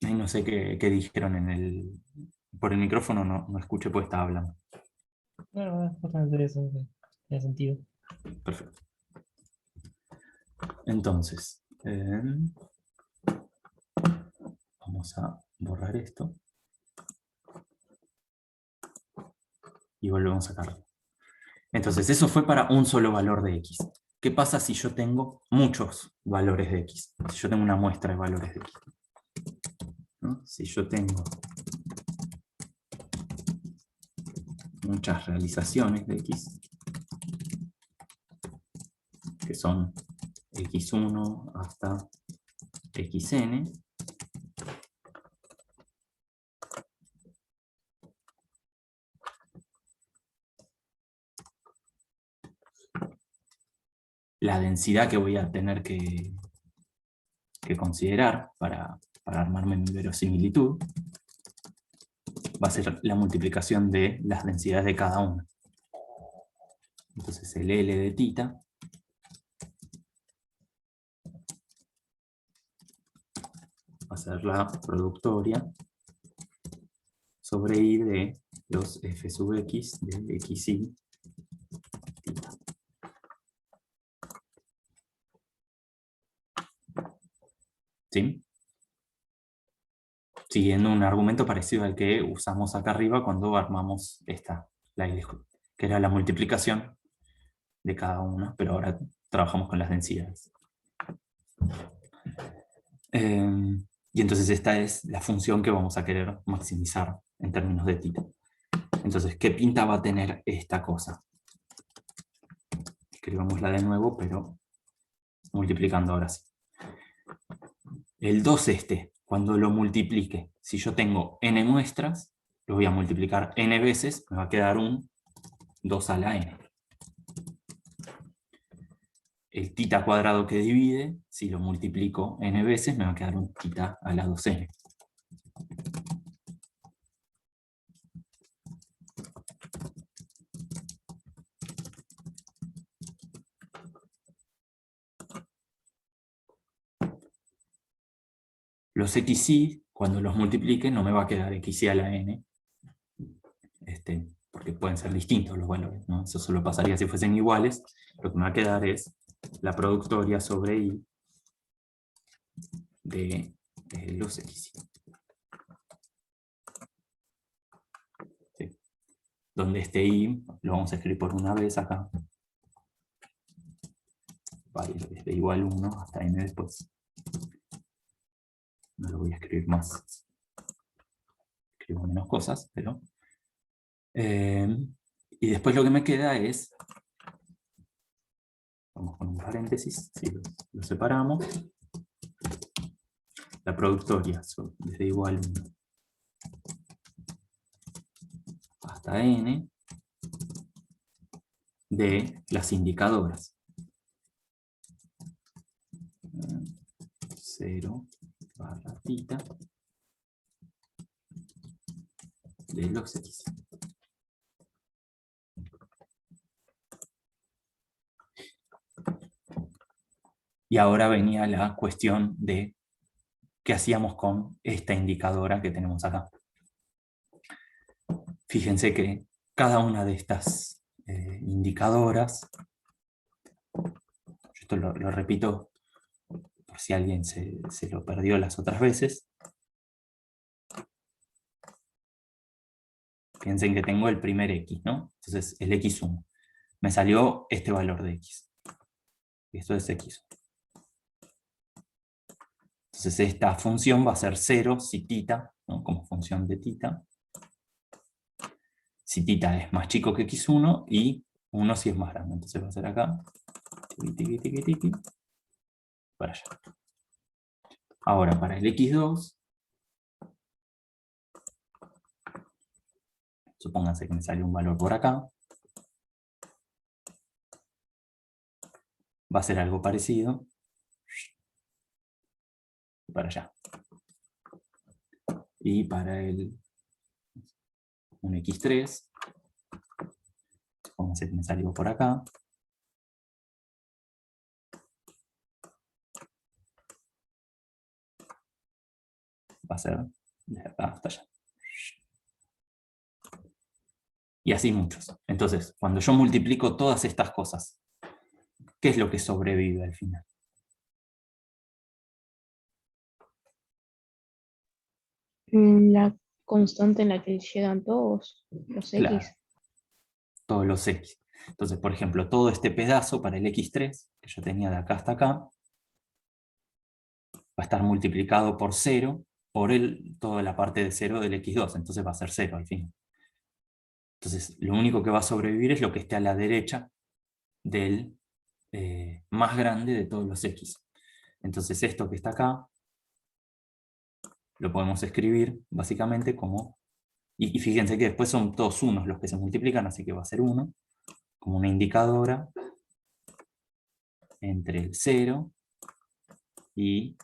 Ahí no sé qué dijeron por el micrófono, no escuché porque estaba hablando. No, es justamente interesante. Tiene sentido. Perfecto. Entonces, vamos a borrar esto. Y volvemos a cargar. Entonces, eso fue para un solo valor de x. ¿Qué pasa si yo tengo muchos valores de x? Si yo tengo una muestra de valores de x. ¿No? Si yo tengo muchas realizaciones de x, que son x1 hasta xn, la densidad que voy a tener que considerar para armarme mi verosimilitud va a ser la multiplicación de las densidades de cada una. Entonces el L de θ va a ser la productoria sobre I de los f sub x de xi θ. ¿Sí? Siguiendo un argumento parecido al que usamos acá arriba cuando armamos la I, que era la multiplicación de cada una, pero ahora trabajamos con las densidades. Y entonces esta es la función que vamos a querer maximizar en términos de θ. Entonces, ¿qué pinta va a tener esta cosa? Escribámosla de nuevo, pero multiplicando ahora sí. El 2 cuando lo multiplique, si yo tengo n muestras, lo voy a multiplicar n veces, me va a quedar un 2 a la n. El θ cuadrado que divide, si lo multiplico n veces, me va a quedar un θ a la 2n. Los xy, cuando los multiplique, no me va a quedar xy a la n, porque pueden ser distintos los valores, ¿no? Eso solo pasaría si fuesen iguales. Lo que me va a quedar es la productoria sobre i de los xy. ¿Sí? Donde este i lo vamos a escribir por una vez acá. Va a ir desde igual 1 hasta n después. No lo voy a escribir más. Escribo menos cosas, pero... Y después lo que me queda es, vamos con un paréntesis, si lo separamos, la productoria desde igual 1 hasta n de las indicadoras. 0 barra tita de los x. Y ahora venía la cuestión de qué hacíamos con esta indicadora que tenemos acá. Fíjense que cada una de estas indicadoras, esto lo repito por si alguien se lo perdió las otras veces. Piensen que tengo el primer x, ¿no? Entonces el x1. Me salió este valor de x. Y esto es x1. Entonces esta función va a ser 0 si tita, ¿no? Como función de tita. Si tita es más chico que x1 y 1 si es más grande. Entonces va a ser acá. Tiqui, tiqui, tiqui, tiqui, para allá. Ahora para el x2, supónganse que me sale un valor por acá. Va a ser algo parecido. Para allá. Y para un x3, supónganse que me salió por acá. Va a ser de acá hasta allá. Y así muchos. Entonces, cuando yo multiplico todas estas cosas, ¿qué es lo que sobrevive al final? La constante en la que llegan todos los Claro, x. todos los x. Entonces, por ejemplo, todo este pedazo para el x3, que yo tenía de acá hasta acá, va a estar multiplicado por 0 por toda la parte de 0 del x2. Entonces va a ser 0 al final. Entonces, lo único que va a sobrevivir es lo que esté a la derecha del más grande de todos los x. Entonces esto que está acá, lo podemos escribir básicamente como, y fíjense que después son todos unos los que se multiplican, así que va a ser 1, como una indicadora entre el 0 y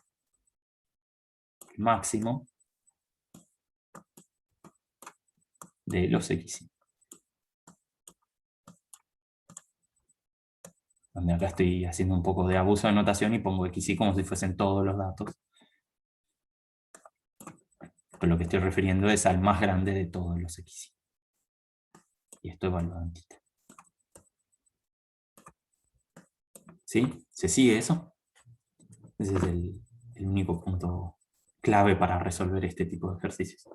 el máximo de los x. Donde acá estoy haciendo un poco de abuso de notación y pongo xy como si fuesen todos los datos. Pero lo que estoy refiriendo es al más grande de todos los xy. Y esto evaluado en tita. ¿Sí? ¿Se sigue eso? Ese es el único punto clave para resolver este tipo de ejercicios.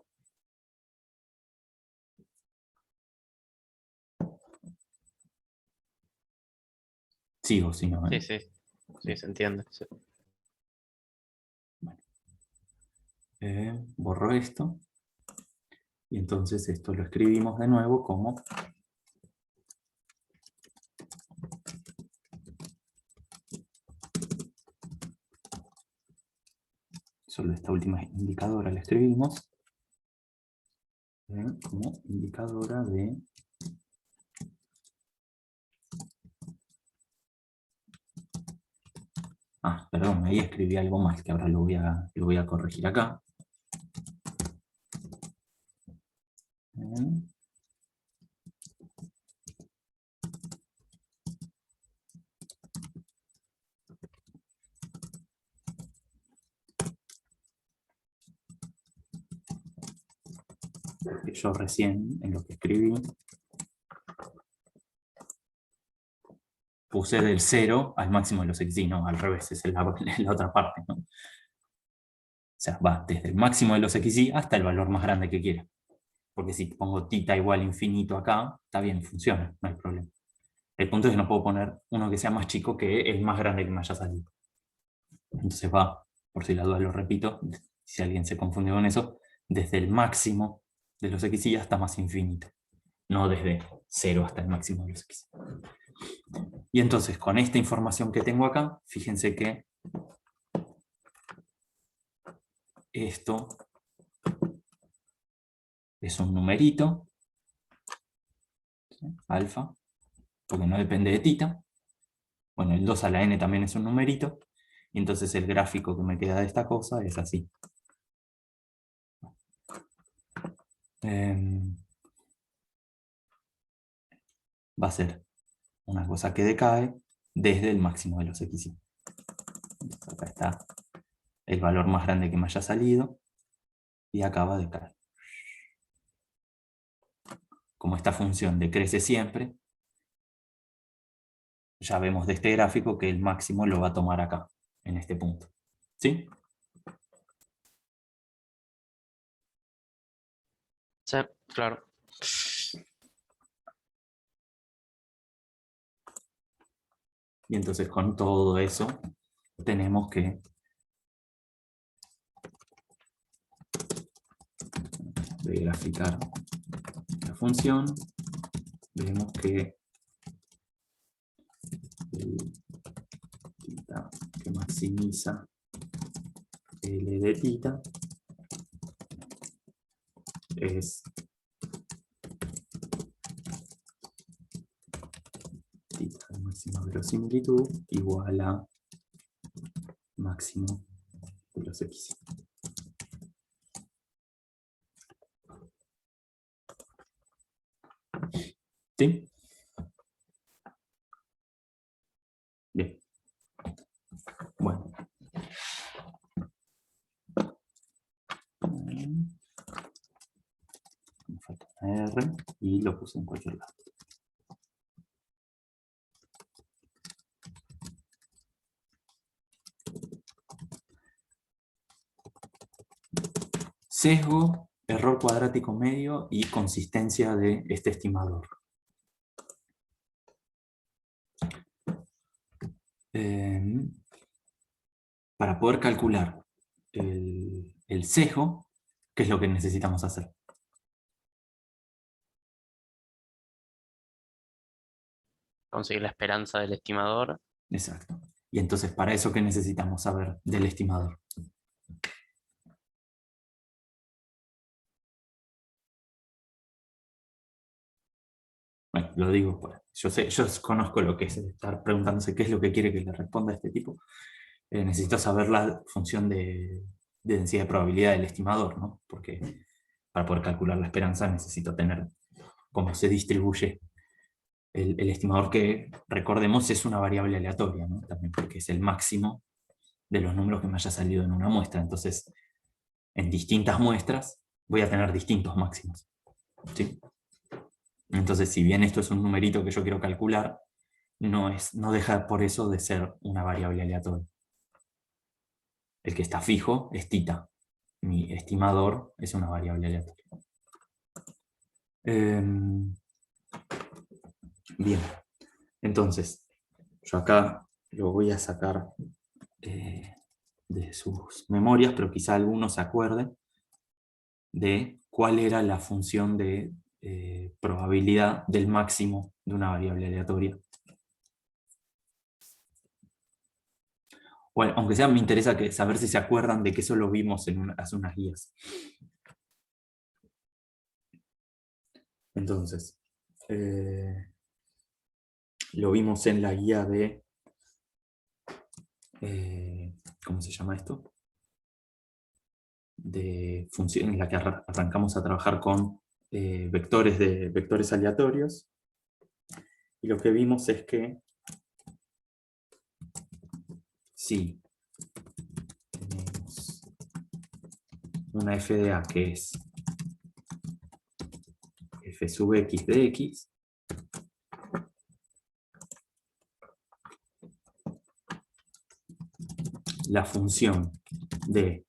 Sigo, si no. Sí, sí. Sí, se entiende. Sí. Bueno. Borro esto. Y entonces esto lo escribimos de nuevo como solo esta última indicadora la escribimos como indicadora de perdón, ahí escribí algo mal que ahora lo voy a corregir acá. Porque yo recién en lo que escribí puse del 0 al máximo de los xy, no, al revés, es la otra parte, ¿no? O sea, va desde el máximo de los xy hasta el valor más grande que quiera. Porque si pongo tita igual infinito acá, está bien, funciona, no hay problema. El punto es que no puedo poner uno que sea más chico que el más grande que me haya salido. Entonces va, por si la duda lo repito, si alguien se confunde con eso, desde el máximo de los xy hasta más infinito. no desde 0 hasta el máximo de los x. Y entonces, con esta información que tengo acá, fíjense que esto es un numerito, ¿sí? Alfa, porque no depende de tita. Bueno, el 2 a la n también es un numerito, y entonces el gráfico que me queda de esta cosa es así. Va a ser una cosa que decae desde el máximo de los x. Acá está el valor más grande que me haya salido, y acaba de caer. Como esta función decrece siempre, ya vemos de este gráfico que el máximo lo va a tomar acá, en este punto. ¿Sí? Sí, claro. Y entonces con todo eso tenemos que graficar la función. Vemos que el tita que maximiza L de tita es tita de máxima verosimilitud igual a máximo de los x. ¿Sí? Bien. Bueno. Me falta una R y lo puse en cualquier lado. Sesgo, error cuadrático medio y consistencia de este estimador. Para poder calcular el sesgo, ¿qué es lo que necesitamos hacer? Conseguir la esperanza del estimador. Exacto. Y entonces, ¿para eso qué necesitamos saber del estimador? Bueno, lo digo, yo conozco lo que es estar preguntándose qué es lo que quiere que le responda a este tipo. Necesito saber la función de densidad de probabilidad del estimador, ¿no? Porque para poder calcular la esperanza necesito tener cómo se distribuye el estimador, que recordemos es una variable aleatoria, ¿no? También porque es el máximo de los números que me haya salido en una muestra. Entonces, en distintas muestras voy a tener distintos máximos, ¿sí? Entonces, si bien esto es un numerito que yo quiero calcular, no deja por eso de ser una variable aleatoria. El que está fijo es tita. Mi estimador es una variable aleatoria. Bien. Entonces, yo acá lo voy a sacar de sus memorias, pero quizá alguno se acuerde de cuál era la función de probabilidad del máximo de una variable aleatoria. Bueno, aunque sea, me interesa saber si se acuerdan de que eso lo vimos hace unas guías. Entonces, lo vimos en la guía de... ¿cómo se llama esto? De función, en la que arrancamos a trabajar con vectores aleatorios. Y lo que vimos es que si tenemos una f de a que es f sub x de x, la función de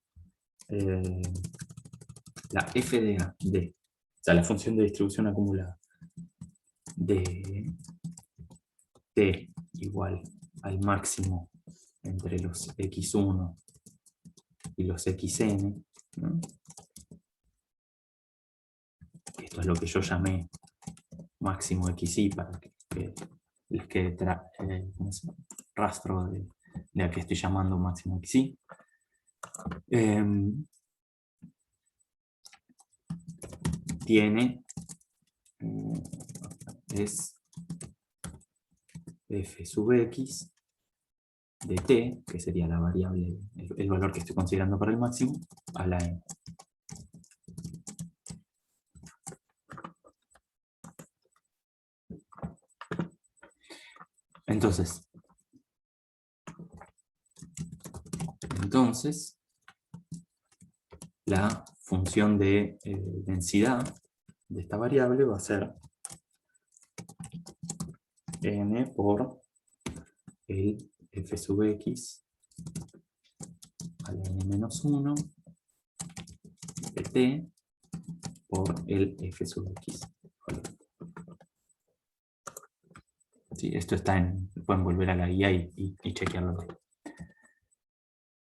la f de a de, o sea, la función de distribución acumulada de t igual al máximo entre los x1 y los xn, ¿no? Esto es lo que yo llamé máximo XY para que les quede ¿cómo se llama? Rastro de a qué estoy llamando máximo XY. Tiene, es f sub x de t, que sería la variable, el valor que estoy considerando para el máximo, a la n. Entonces, la función de densidad de esta variable va a ser n por el f sub x a la n menos 1 de t por el f sub x. Sí, esto está pueden volver a la guía y chequearlo.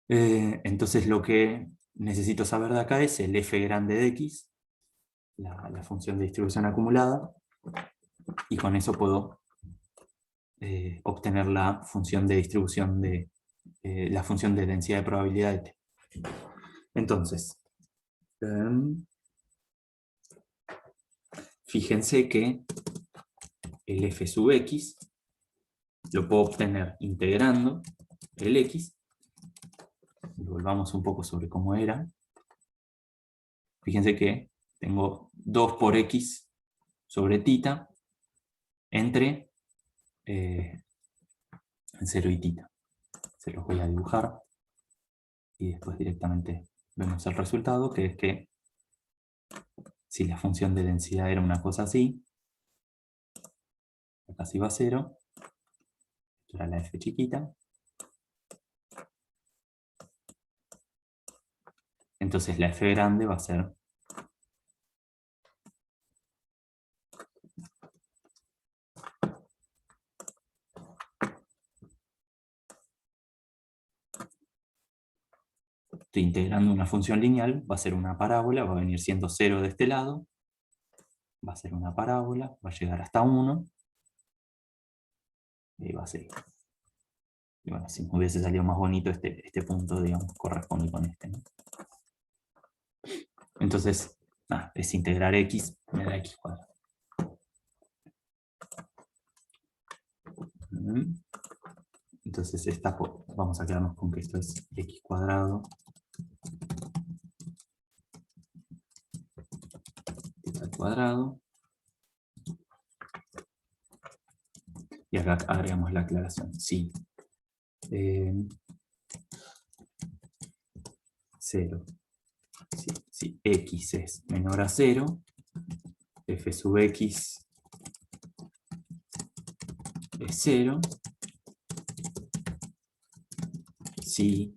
Entonces lo que necesito saber de acá es el f grande de x, la función de distribución acumulada, y con eso puedo obtener la función de distribución de la función de densidad de probabilidad de t. Entonces, fíjense que el f sub x lo puedo obtener integrando el x. Volvamos un poco sobre cómo era. Fíjense que tengo 2 por x sobre θ entre 0 y θ. Se los voy a dibujar y después directamente vemos el resultado, que es que si la función de densidad era una cosa así, acá se iba a 0, esto era la f chiquita. Entonces la f grande va a ser estoy integrando una función lineal, va a ser una parábola, va a venir siendo 0 de este lado, va a ser una parábola, va a llegar hasta 1, y va a seguir. Y bueno, si me hubiese salido más bonito este punto, digamos, corresponde con este, ¿no? Entonces, es integrar x, me da x cuadrado. Entonces, vamos a quedarnos con que esto es x cuadrado al cuadrado. Y acá agregamos la aclaración. Sí. 0. Si x es menor a 0, f sub x es 0. Si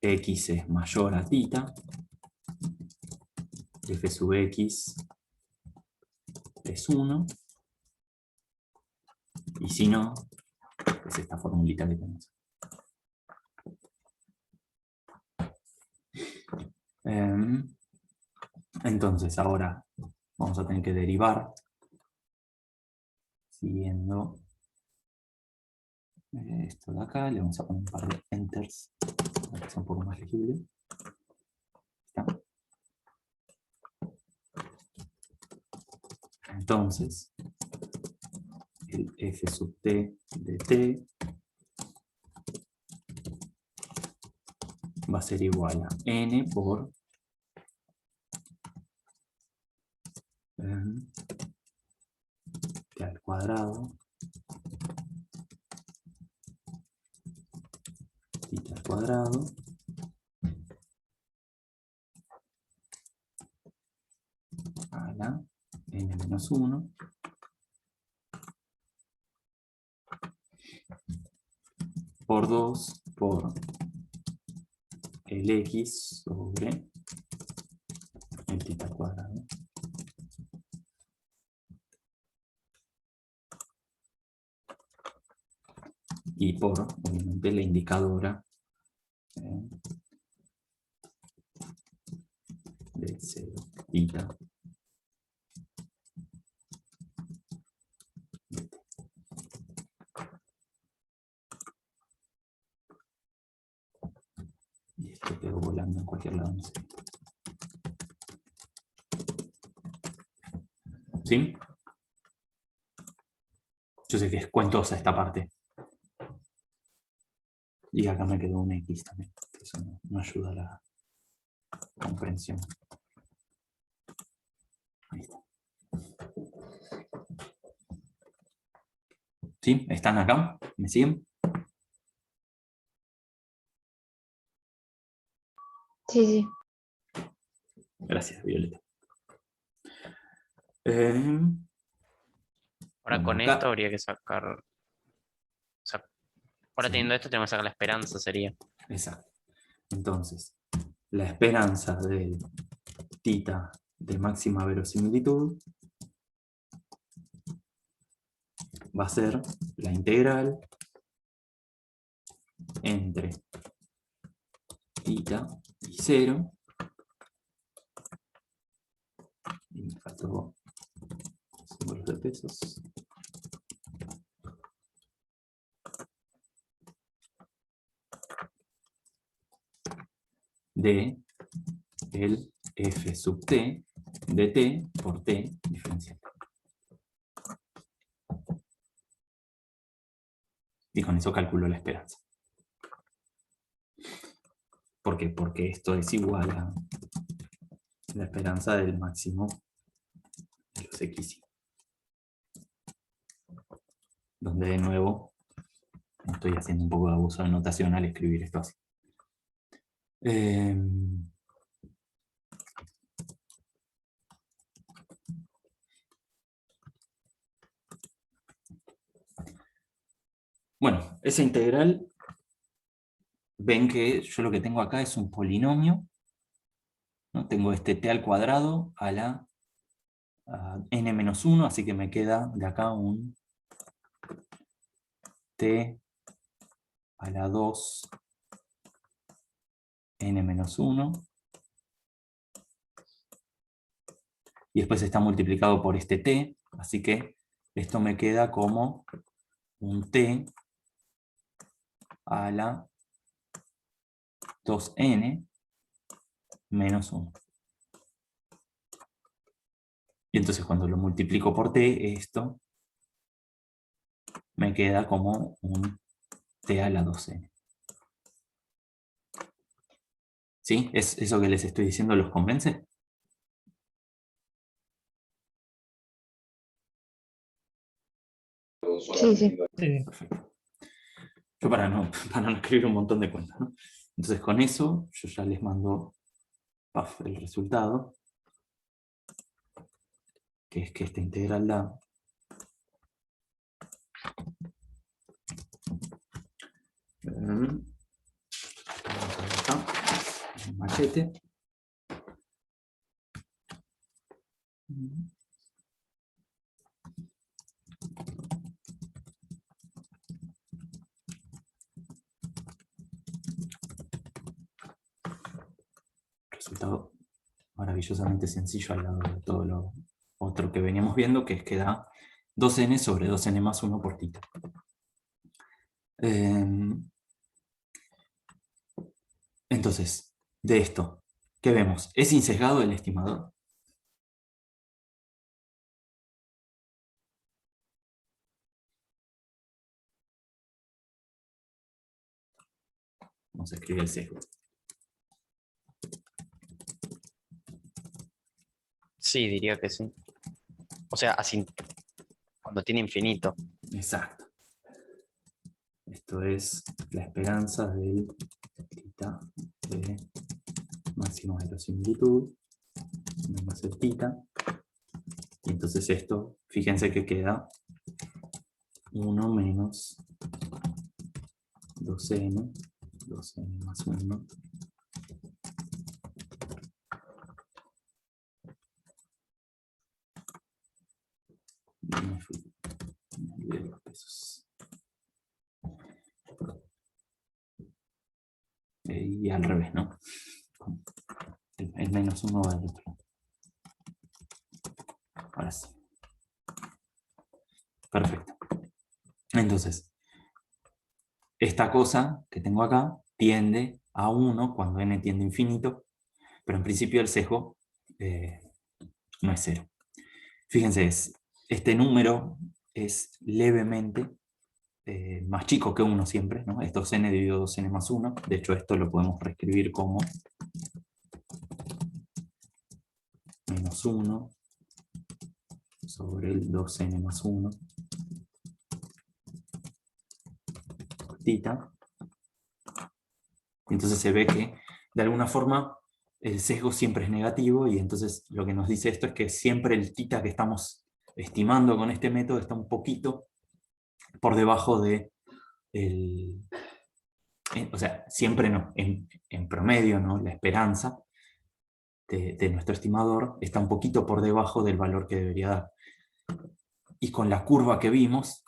x es mayor a θ, f sub x es 1. Y si no, es esta formulita que tenemos. Entonces, ahora vamos a tener que derivar siguiendo esto de acá. Le vamos a poner un par de enters para que sea un poco más legible. ¿Está? Entonces, el f sub t de t va a ser igual a n por t al cuadrado θ al cuadrado a la n menos 1 por 2 por el x sobre el θ al cuadrado. Y por, obviamente, la indicadora de 0, θ quedó volando en cualquier lado. No sé. ¿Sí? Yo sé que es cuentosa esta parte. Y acá me quedó un X también. Eso no ayuda a la comprensión. Ahí está. ¿Sí? ¿Están acá? ¿Me siguen? Sí, sí. Gracias, Violeta. Ahora Bueno, con acá- esto habría que sacar. O sea, ahora Sí. teniendo esto tenemos que sacar la esperanza, sería. Exacto. Entonces, la esperanza del tita de máxima verosimilitud va a ser la integral entre tita y 0. Y me faltó símbolos de pesos. De el f sub t de t por t diferencial. Y con eso calculo la esperanza. ¿Por qué? Porque esto es igual a la esperanza del máximo de los x. Donde de nuevo estoy haciendo un poco de abuso de notación al escribir esto así. Bueno, esa integral, ven que yo lo que tengo acá es un polinomio, ¿no? Tengo este t al cuadrado a la n-1, así que me queda de acá un t a la 2 n-1, y después está multiplicado por este t, así que esto me queda como un t a la 2n menos 1. Y entonces cuando lo multiplico por t, esto me queda como un t a la 2n. ¿Sí? ¿Es eso que les estoy diciendo los convence? Sí, sí. Sí, Perfecto. Yo para no escribir un montón de cuentas, ¿no? Entonces con eso yo ya les mando el resultado, que es que esta integral da un machete. Resultado maravillosamente sencillo al lado de todo lo otro que veníamos viendo, que es que da 2n sobre 2n más 1 por tita. Entonces, de esto, ¿qué vemos? ¿Es insesgado el estimador? Vamos a escribir el sesgo. Sí, diría que sí. O sea, así, cuando tiene infinito. Exacto. Esto es la esperanza del tita de máxima verosimilitud más el tita. Y entonces esto, fíjense que queda 1 menos 2n, 2n más 1. Me olvidé los pesos. Y al revés, ¿no? El menos 1 va al otro lado. Ahora sí. Perfecto. Entonces, esta cosa que tengo acá tiende a 1 cuando n tiende a infinito, pero en principio el sesgo no es 0. Fíjense, este número es levemente más chico que 1 siempre, ¿no? Es 2n dividido 2n más 1. De hecho, esto lo podemos reescribir como menos 1 sobre el 2n más 1 tita. Entonces se ve que, de alguna forma, el sesgo siempre es negativo, y entonces lo que nos dice esto es que siempre el tita que estamos estimando con este método está un poquito por debajo de o sea, siempre no, en promedio, ¿no? La esperanza de nuestro estimador está un poquito por debajo del valor que debería dar. Y con la curva que vimos,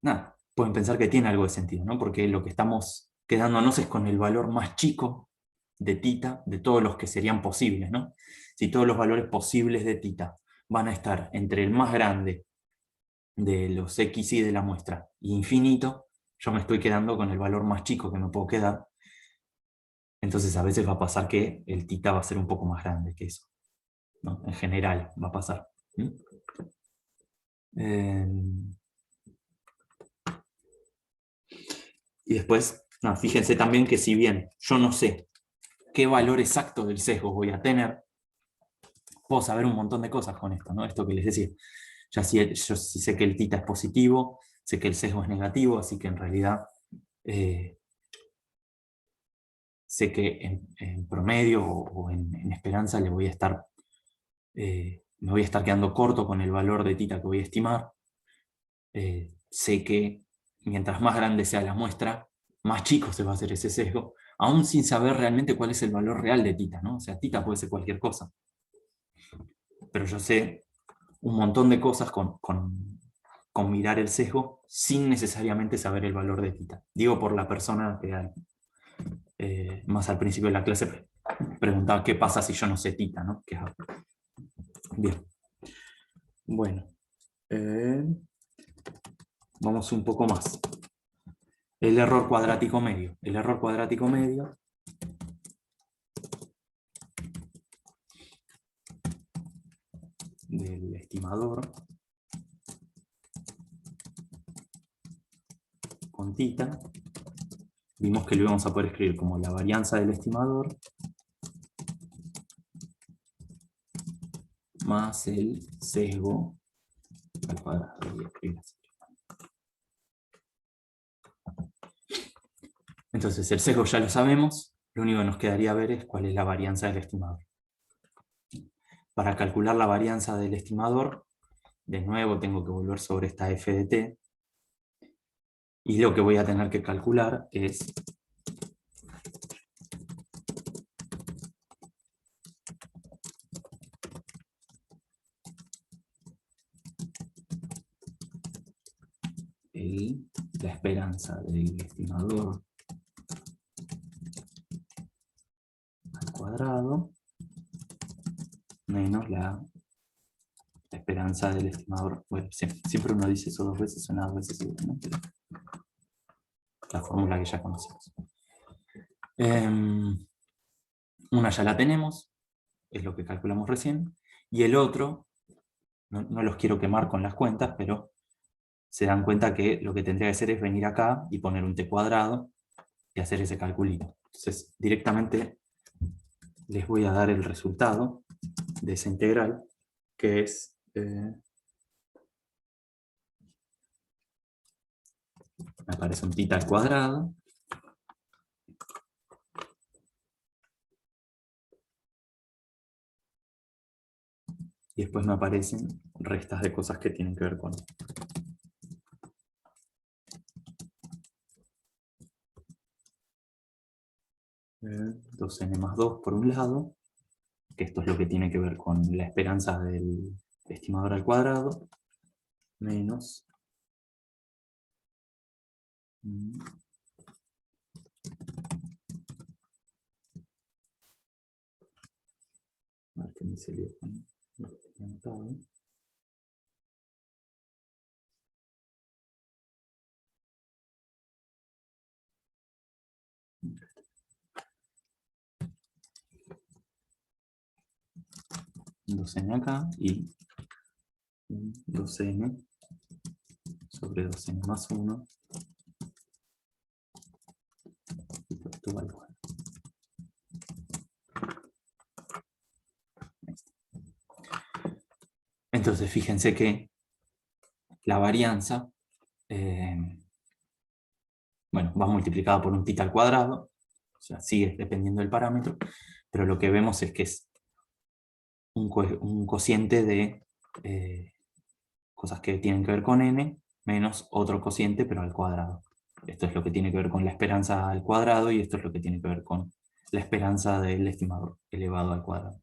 nada, pueden pensar que tiene algo de sentido, ¿no? Porque lo que estamos quedándonos es con el valor más chico de tita de todos los que serían posibles, ¿no? Si todos los valores posibles de tita van a estar entre el más grande de los xy de la muestra y infinito, yo me estoy quedando con el valor más chico que me puedo quedar. Entonces a veces va a pasar que el tita va a ser un poco más grande que eso, ¿no? En general va a pasar. Y después, no, fíjense también que si bien yo no sé qué valor exacto del sesgo voy a tener, puedo saber un montón de cosas con esto, ¿no? Esto que les decía. Yo sí sé que el tita es positivo, sé que el sesgo es negativo, así que en realidad sé que en promedio o en esperanza le voy a estar, me voy a estar quedando corto con el valor de tita que voy a estimar. Sé que mientras más grande sea la muestra, más chico se va a hacer ese sesgo, aún sin saber realmente cuál es el valor real de tita, ¿no? O sea, tita puede ser cualquier cosa. Pero yo sé un montón de cosas con mirar el sesgo sin necesariamente saber el valor de tita. Digo por la persona que más al principio de la clase preguntaba qué pasa si yo no sé tita, ¿no? Bien. Bueno. Vamos un poco más. El error cuadrático medio. El error cuadrático medio del estimador con tita, vimos que lo íbamos a poder escribir como la varianza del estimador más el sesgo al cuadrado. Entonces el sesgo ya lo sabemos, lo único que nos quedaría ver es cuál es la varianza del estimador. Para calcular la varianza del estimador, de nuevo tengo que volver sobre esta f de t, y lo que voy a tener que calcular es la esperanza del estimador al cuadrado menos la esperanza del estimador. Bueno, siempre uno dice eso 2 veces, suena 2 veces igual, ¿no? Pero la fórmula que ya conocemos. Una ya la tenemos, es lo que calculamos recién, y el otro, no los quiero quemar con las cuentas, pero se dan cuenta que lo que tendría que hacer es venir acá y poner un t cuadrado y hacer ese calculito. Entonces, directamente les voy a dar el resultado de esa integral, que es me aparece un tita al cuadrado y después me aparecen restas de cosas que tienen que ver con 2n más 2 por un lado, que esto es lo que tiene que ver con la esperanza del estimador al cuadrado, menos a ver qué me salió con lo que tenía anotado. 2n acá y 2n sobre 2n más 1. Y esto vale 1. Entonces fíjense que la varianza bueno, va multiplicada por un θ al cuadrado, o sea, sigue dependiendo del parámetro, pero lo que vemos es que es un cociente de cosas que tienen que ver con n, menos otro cociente, pero al cuadrado. Esto es lo que tiene que ver con la esperanza al cuadrado, y esto es lo que tiene que ver con la esperanza del estimador elevado al cuadrado.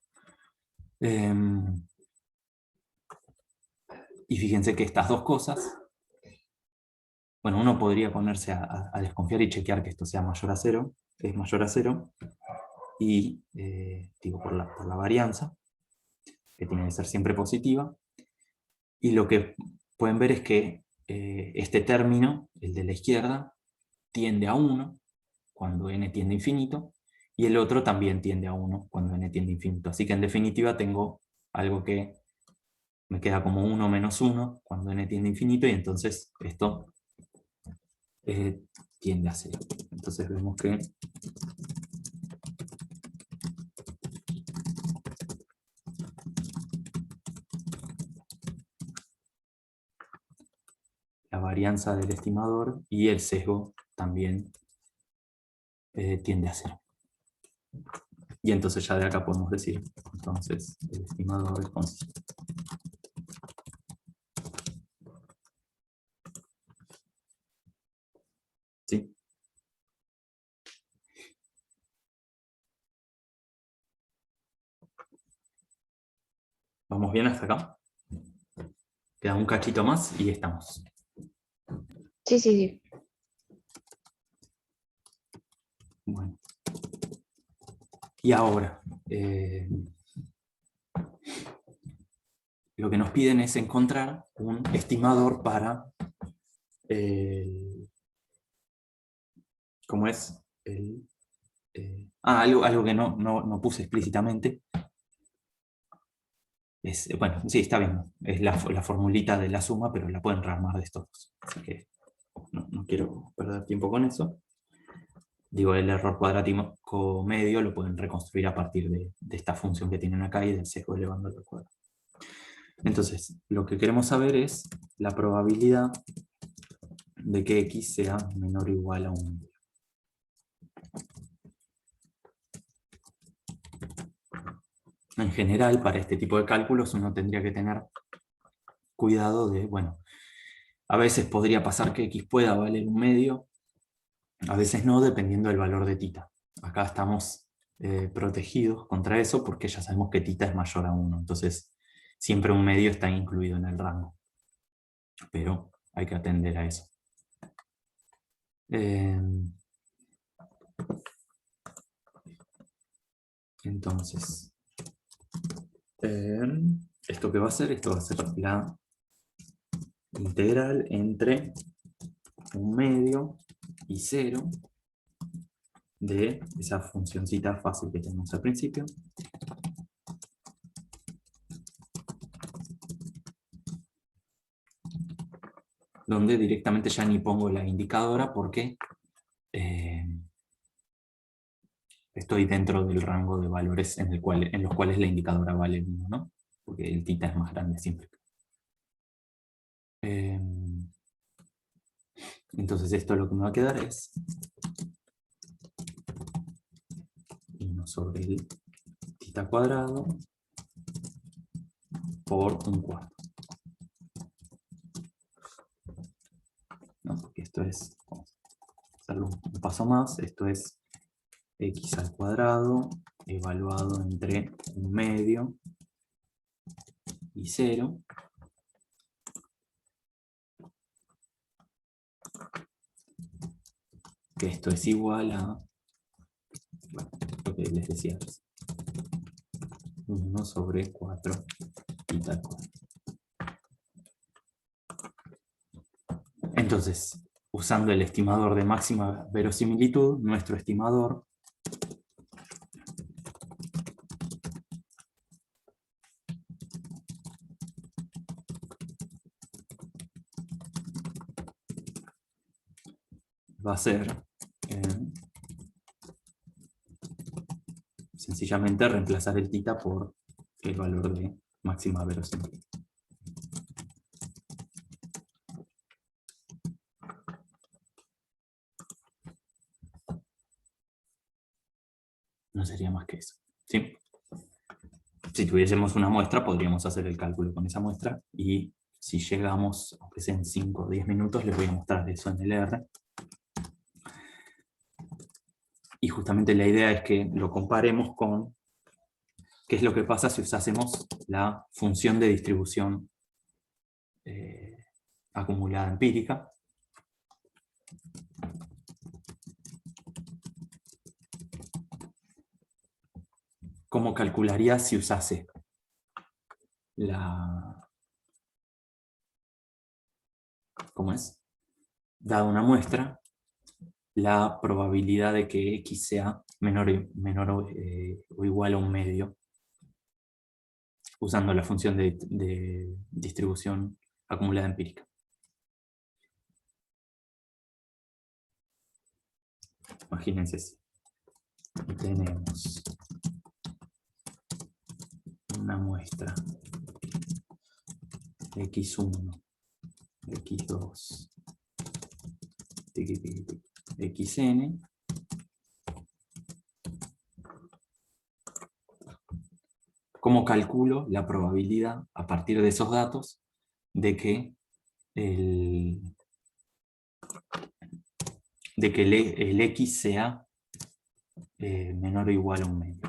Y fíjense que estas dos cosas, bueno, uno podría ponerse a desconfiar y chequear que esto sea mayor a 0, es mayor a 0, y digo por la varianza, que tiene que ser siempre positiva, y lo que pueden ver es que este término, el de la izquierda, tiende a 1 cuando n tiende a infinito, y el otro también tiende a 1 cuando n tiende a infinito. Así que en definitiva tengo algo que me queda como 1 menos 1 cuando n tiende a infinito, y entonces esto tiende a 0. Entonces vemos que la varianza del estimador y el sesgo también tiende a 0. Y entonces ya de acá podemos decir, entonces el estimador es constante. ¿Sí? ¿Vamos bien hasta acá? Queda un cachito más y estamos. Sí, sí, sí. Bueno. Y ahora, lo que nos piden es encontrar un estimador para, ¿cómo es? Algo que no puse explícitamente. Bueno, sí, está bien. Es la formulita de la suma, pero la pueden rearmar de estos dos. Así que no quiero perder tiempo con eso. Digo, el error cuadrático medio lo pueden reconstruir a partir de esta función que tienen acá y del sesgo elevándolo al cuadrado. Entonces, lo que queremos saber es la probabilidad de que x sea menor o igual a 1. En general, para este tipo de cálculos uno tendría que tener cuidado de, bueno, a veces podría pasar que x pueda valer 1/2, a veces no, dependiendo del valor de θ. Acá estamos protegidos contra eso porque ya sabemos que θ es mayor a 1, entonces siempre 1/2 está incluido en el rango. Pero hay que atender a eso. Entonces, ¿esto qué va a ser? Esto va a ser la integral entre 1/2 y 0 de esa funcioncita fácil que tenemos al principio. Donde directamente ya ni pongo la indicadora porque estoy dentro del rango de valores en los cuales la indicadora vale 1, ¿no? Porque el θ es más grande siempre. Entonces esto lo que me va a quedar es 1 sobre el θ cuadrado por 1/4. ¿No? Porque esto es, vamos a hacerlo un paso más, esto es x al cuadrado evaluado entre 1/2 y 0. Que esto es igual a, bueno, lo que les decía antes, 1 sobre 4 θ cuadrado. Entonces, usando el estimador de máxima verosimilitud, nuestro estimador va a ser sencillamente reemplazar el θ por el valor de máxima verosimilitud. No sería más que eso. ¿Sí? Si tuviésemos una muestra, podríamos hacer el cálculo con esa muestra, y si llegamos, aunque sea en 5 o 10 minutos, les voy a mostrar eso en el R. Y justamente la idea es que lo comparemos con qué es lo que pasa si usásemos la función de distribución acumulada empírica. ¿Cómo calcularía si usase ¿cómo es? Dada una muestra, la probabilidad de que X sea menor o igual a un medio, usando la función de distribución acumulada empírica. Imagínense si tenemos una muestra x1, x2, xn, ¿cómo calculo la probabilidad a partir de esos datos de que el x sea menor o igual a un medio?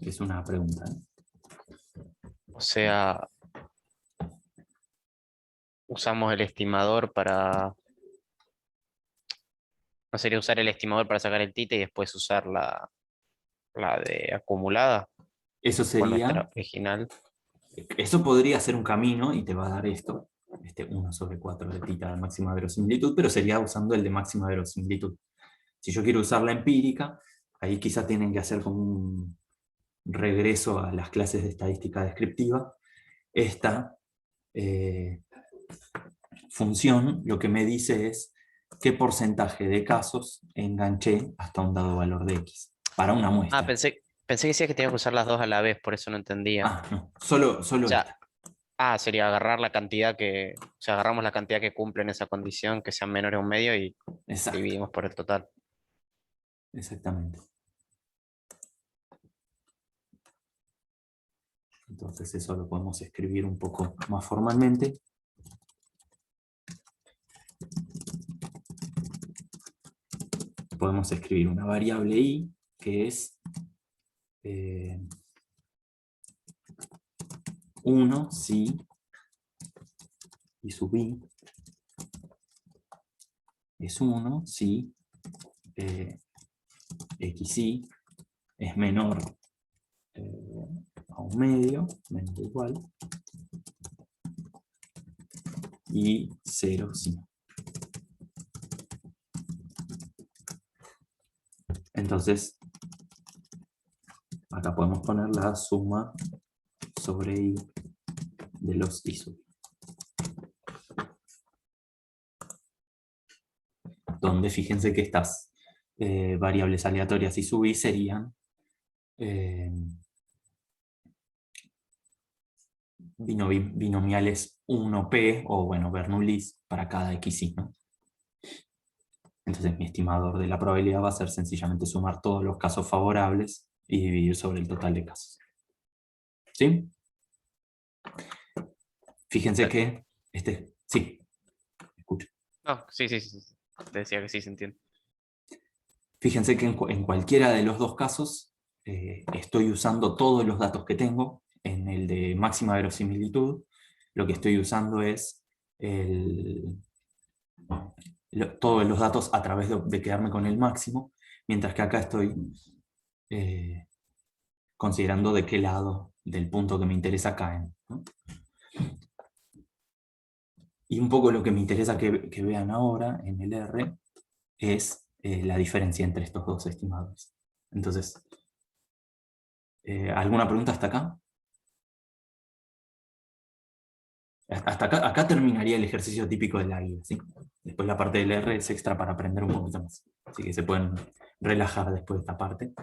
Es una pregunta. O sea, usamos el estimador para... ¿No sería usar el estimador para sacar el θ y después usar la de acumulada Eso con nuestra sería, original? eso podría ser un camino y te va a dar esto, 1/4 de θ de máxima verosimilitud, pero sería usando el de máxima verosimilitud. Si yo quiero usar la empírica, ahí quizá tienen que hacer como un regreso a las clases de estadística descriptiva. Esta función lo que me dice es qué porcentaje de casos enganché hasta un dado valor de X, para una muestra. Ah, pensé que decía que tenía que usar las dos a la vez, por eso no entendía. Ah, no, solo O sea, esta. sería agarrar la cantidad que... O sea, agarramos la cantidad que cumple en esa condición, que sean menores a un medio, y Exacto, dividimos por el total. exactamente. Entonces eso lo podemos escribir un poco más formalmente. Podemos escribir una variable i, que es 1 si y sub i es 1 si xi es menor a un medio, menos o igual, y 0 si no. Entonces, acá podemos poner la suma sobre i de los i sub i. Donde fíjense que estas variables aleatorias i sub i serían binomiales 1p, o bueno, Bernoullis, para cada xi, ¿no? Entonces mi estimador de la probabilidad va a ser sencillamente sumar todos los casos favorables y dividir sobre el total de casos. ¿Sí? Fíjense que sí, escucho. No, sí. Decía que sí, se entiende. Fíjense que en cualquiera de los dos casos estoy usando todos los datos que tengo. En el de máxima verosimilitud, lo que estoy usando es todos los datos a través de quedarme con el máximo, mientras que acá estoy considerando de qué lado del punto que me interesa caen. ¿no? Y un poco lo que me interesa que vean ahora en el R es la diferencia entre estos dos estimadores. Entonces, ¿alguna pregunta hasta acá? Hasta acá terminaría el ejercicio típico de la guía, ¿sí? Después la parte del R es extra para aprender un poquito más. Así que se pueden relajar después de esta parte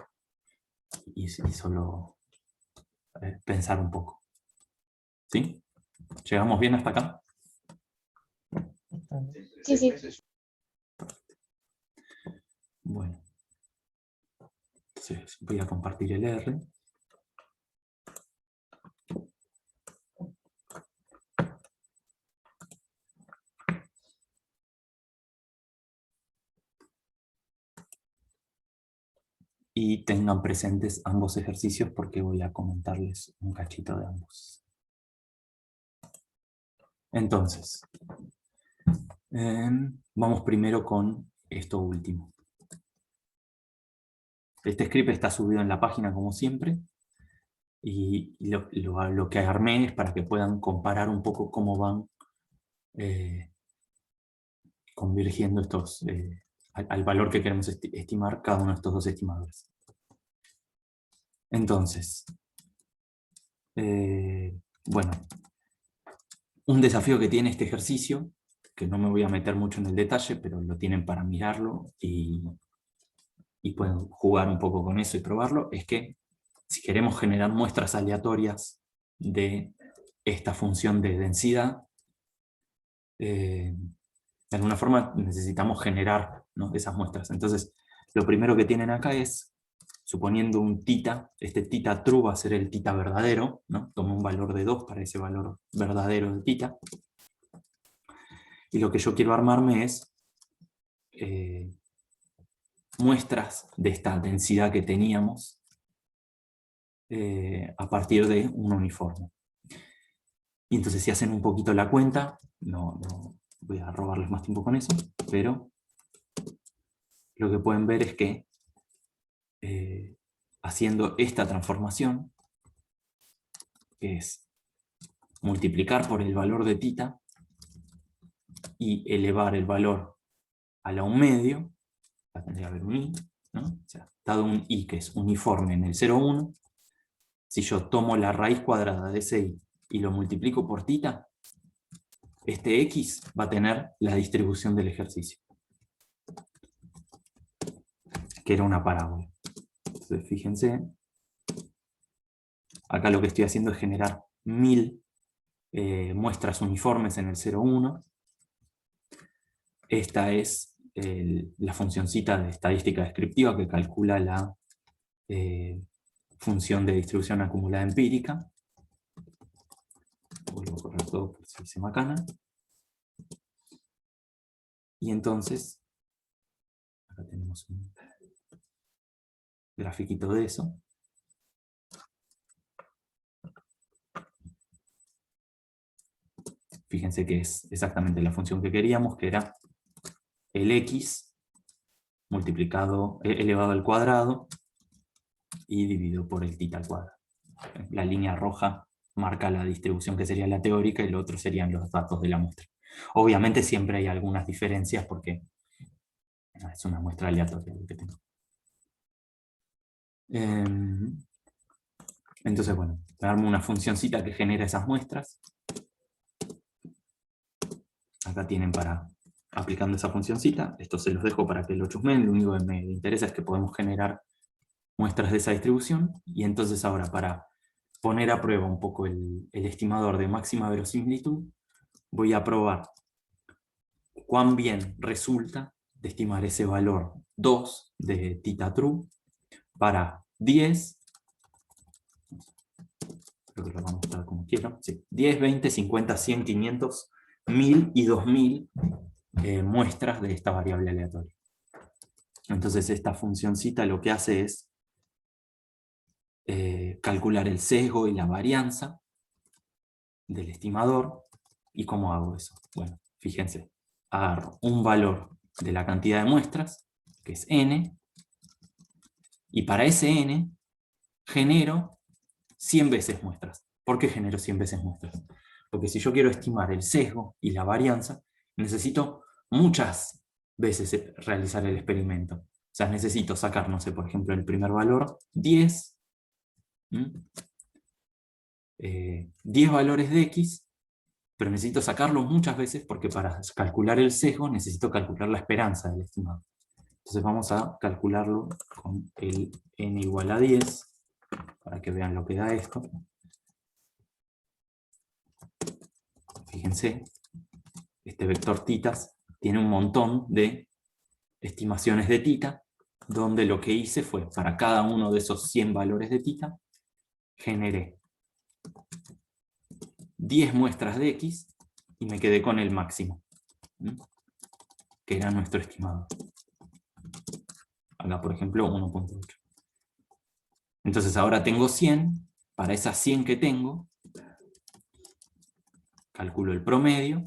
y solo pensar un poco. ¿Sí? ¿Llegamos bien hasta acá? Sí, sí. Bueno. Entonces voy a compartir el R. Y tengan presentes ambos ejercicios porque voy a comentarles un cachito de ambos. Entonces, vamos primero con esto último. Este script está subido en la página como siempre, y lo que armé es para que puedan comparar un poco cómo van convergiendo estos, al valor que queremos estimar cada uno de estos dos estimadores. Entonces, bueno, un desafío que tiene este ejercicio, que no me voy a meter mucho en el detalle, pero lo tienen para mirarlo y pueden jugar un poco con eso y probarlo, es que si queremos generar muestras aleatorias de esta función de densidad, de alguna forma necesitamos generar, ¿no?, esas muestras. Entonces, lo primero que tienen acá es, suponiendo un θ, este θ true va a ser el θ verdadero, ¿no? Tomo un valor de 2 para ese valor verdadero de θ. Y lo que yo quiero armarme es muestras de esta densidad que teníamos a partir de un uniforme. Y entonces si hacen un poquito la cuenta, no voy a robarles más tiempo con eso, pero lo que pueden ver es que haciendo esta transformación, que es multiplicar por el valor de θ y elevar el valor a la 1/2, tendría que haber un i, ¿no? O sea, dado un i que es uniforme en el 0,1, si yo tomo la raíz cuadrada de ese i y lo multiplico por θ, este x va a tener la distribución del ejercicio, que era una parábola. Entonces, fíjense, acá lo que estoy haciendo es generar 1000 muestras uniformes en el 0,1. Esta es la funcioncita de estadística descriptiva que calcula la función de distribución acumulada empírica. Vuelvo a correr todo por si se macana. Y entonces, acá tenemos un grafiquito de eso. Fíjense que es exactamente la función que queríamos, que era el x multiplicado, elevado al cuadrado y dividido por el θ al cuadrado. La línea roja marca la distribución que sería la teórica y lo otro serían los datos de la muestra. Obviamente siempre hay algunas diferencias porque es una muestra aleatoria lo que tengo. Entonces, bueno, armo una funcioncita que genera esas muestras. Acá tienen para, aplicando esa funcioncita, esto se los dejo para que lo chusmen, lo único que me interesa es que podemos generar muestras de esa distribución, y entonces ahora para poner a prueba un poco el estimador de máxima verosimilitud, voy a probar cuán bien resulta de estimar ese valor 2 de θ true para 10, creo que lo vamos a mostrar como quiero, sí, 10, 20, 50, 100, 500, 1000 y 2000 muestras de esta variable aleatoria. Entonces esta funcioncita lo que hace es calcular el sesgo y la varianza del estimador. ¿Y cómo hago eso? Bueno, fíjense, agarro un valor de la cantidad de muestras, que es n, y para ese n genero 100 veces muestras. ¿Por qué genero 100 veces muestras? Porque si yo quiero estimar el sesgo y la varianza, necesito muchas veces realizar el experimento. O sea, necesito sacar, no sé, por ejemplo, el primer valor, 10, 10 valores de X, pero necesito sacarlo muchas veces porque para calcular el sesgo necesito calcular la esperanza del estimado. Entonces vamos a calcularlo con el n igual a 10, para que vean lo que da esto. Fíjense, este vector titas tiene un montón de estimaciones de tita, donde lo que hice fue, para cada uno de esos 100 valores de tita, generé 10 muestras de X y me quedé con el máximo, que era nuestro estimado. Acá, por ejemplo, 1.8. Entonces ahora tengo 100, para esas 100 que tengo, calculo el promedio,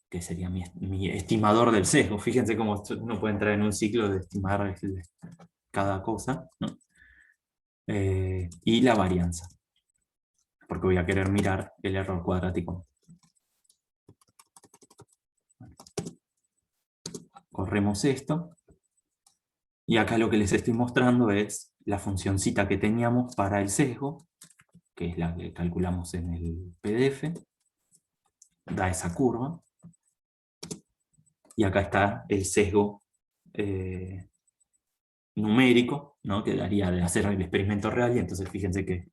que sería mi estimador del sesgo. Fíjense cómo uno puede entrar en un ciclo de estimar cada cosa, ¿no? Y la varianza, porque voy a querer mirar el error cuadrático. Corremos esto, y acá lo que les estoy mostrando es la funcioncita que teníamos para el sesgo, que es la que calculamos en el PDF, da esa curva, y acá está el sesgo numérico, ¿no? Que daría de hacer el experimento real, y entonces fíjense que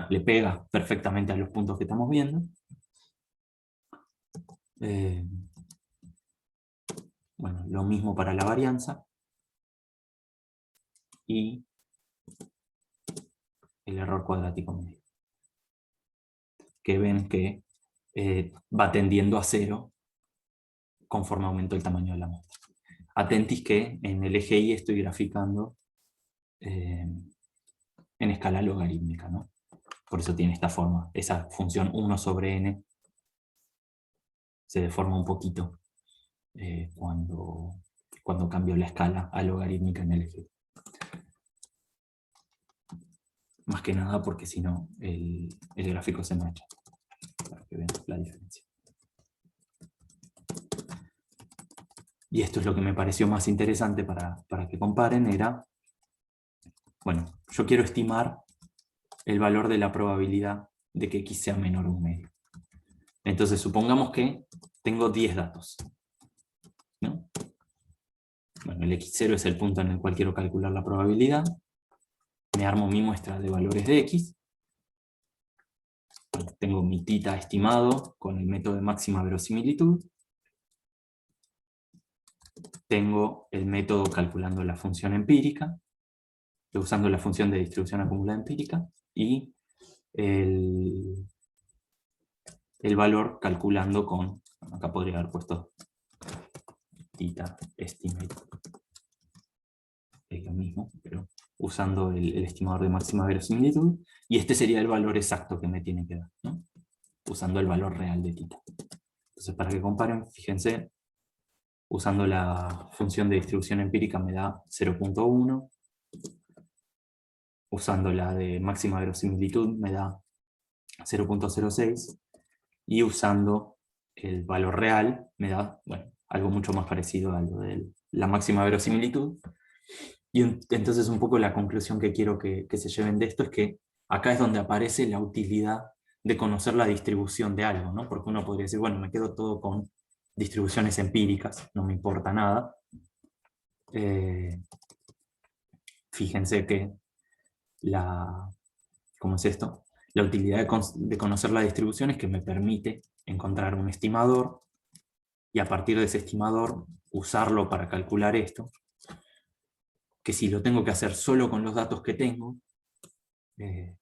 le pega perfectamente a los puntos que estamos viendo. Bueno, lo mismo para la varianza, y el error cuadrático medio, que ven que va tendiendo a 0 conforme aumento el tamaño de la muestra. Atentis que en el eje Y estoy graficando en escala logarítmica, ¿no? Por eso tiene esta forma. Esa función 1 sobre n se deforma un poquito cuando cambio la escala a logarítmica en el eje Y. Más que nada porque si no el gráfico se mancha. Para que vean la diferencia. Y esto es lo que me pareció más interesante para que comparen, era, bueno, yo quiero estimar el valor de la probabilidad de que X sea menor a un medio. Entonces supongamos que tengo 10 datos, ¿no? Bueno, el X0 es el punto en el cual quiero calcular la probabilidad. Me armo mi muestra de valores de X. Tengo mi tita estimado con el método de máxima verosimilitud. Tengo el método calculando la función empírica, usando la función de distribución acumulada empírica, y el valor calculando con, acá podría haber puesto tita estimate, es lo mismo, pero usando el estimador de máxima verosimilitud, y este sería el valor exacto que me tiene que dar, ¿no? Usando el valor real de tita. Entonces, para que comparen, fíjense, usando la función de distribución empírica me da 0.1, usando la de máxima verosimilitud me da 0.06, y usando el valor real me da, bueno, algo mucho más parecido a lo de la máxima verosimilitud. Y entonces un poco la conclusión que quiero que se lleven de esto es que acá es donde aparece la utilidad de conocer la distribución de algo, ¿no? Porque uno podría decir, bueno, me quedo todo con distribuciones empíricas, no me importa nada. Fíjense que ¿cómo es esto? La utilidad de conocer la distribución es que me permite encontrar un estimador, y a partir de ese estimador usarlo para calcular esto, que si lo tengo que hacer solo con los datos que tengo, me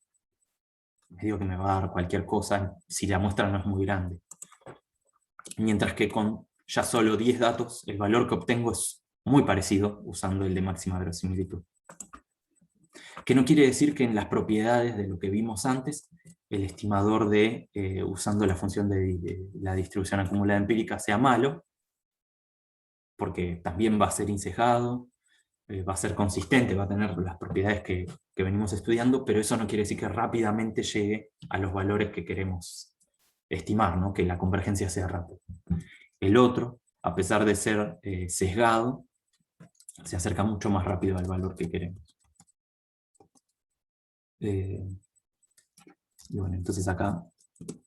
digo que me va a dar cualquier cosa si la muestra no es muy grande. Mientras que con ya solo 10 datos, el valor que obtengo es muy parecido usando el de máxima verosimilitud. Que no quiere decir que en las propiedades de lo que vimos antes, el estimador usando la función de la distribución acumulada empírica sea malo, porque también va a ser insejado, va a ser consistente, va a tener las propiedades que venimos estudiando, pero eso no quiere decir que rápidamente llegue a los valores que queremos estimar, ¿no? Que la convergencia sea rápida. El otro, a pesar de ser sesgado, se acerca mucho más rápido al valor que queremos. Y bueno, entonces acá,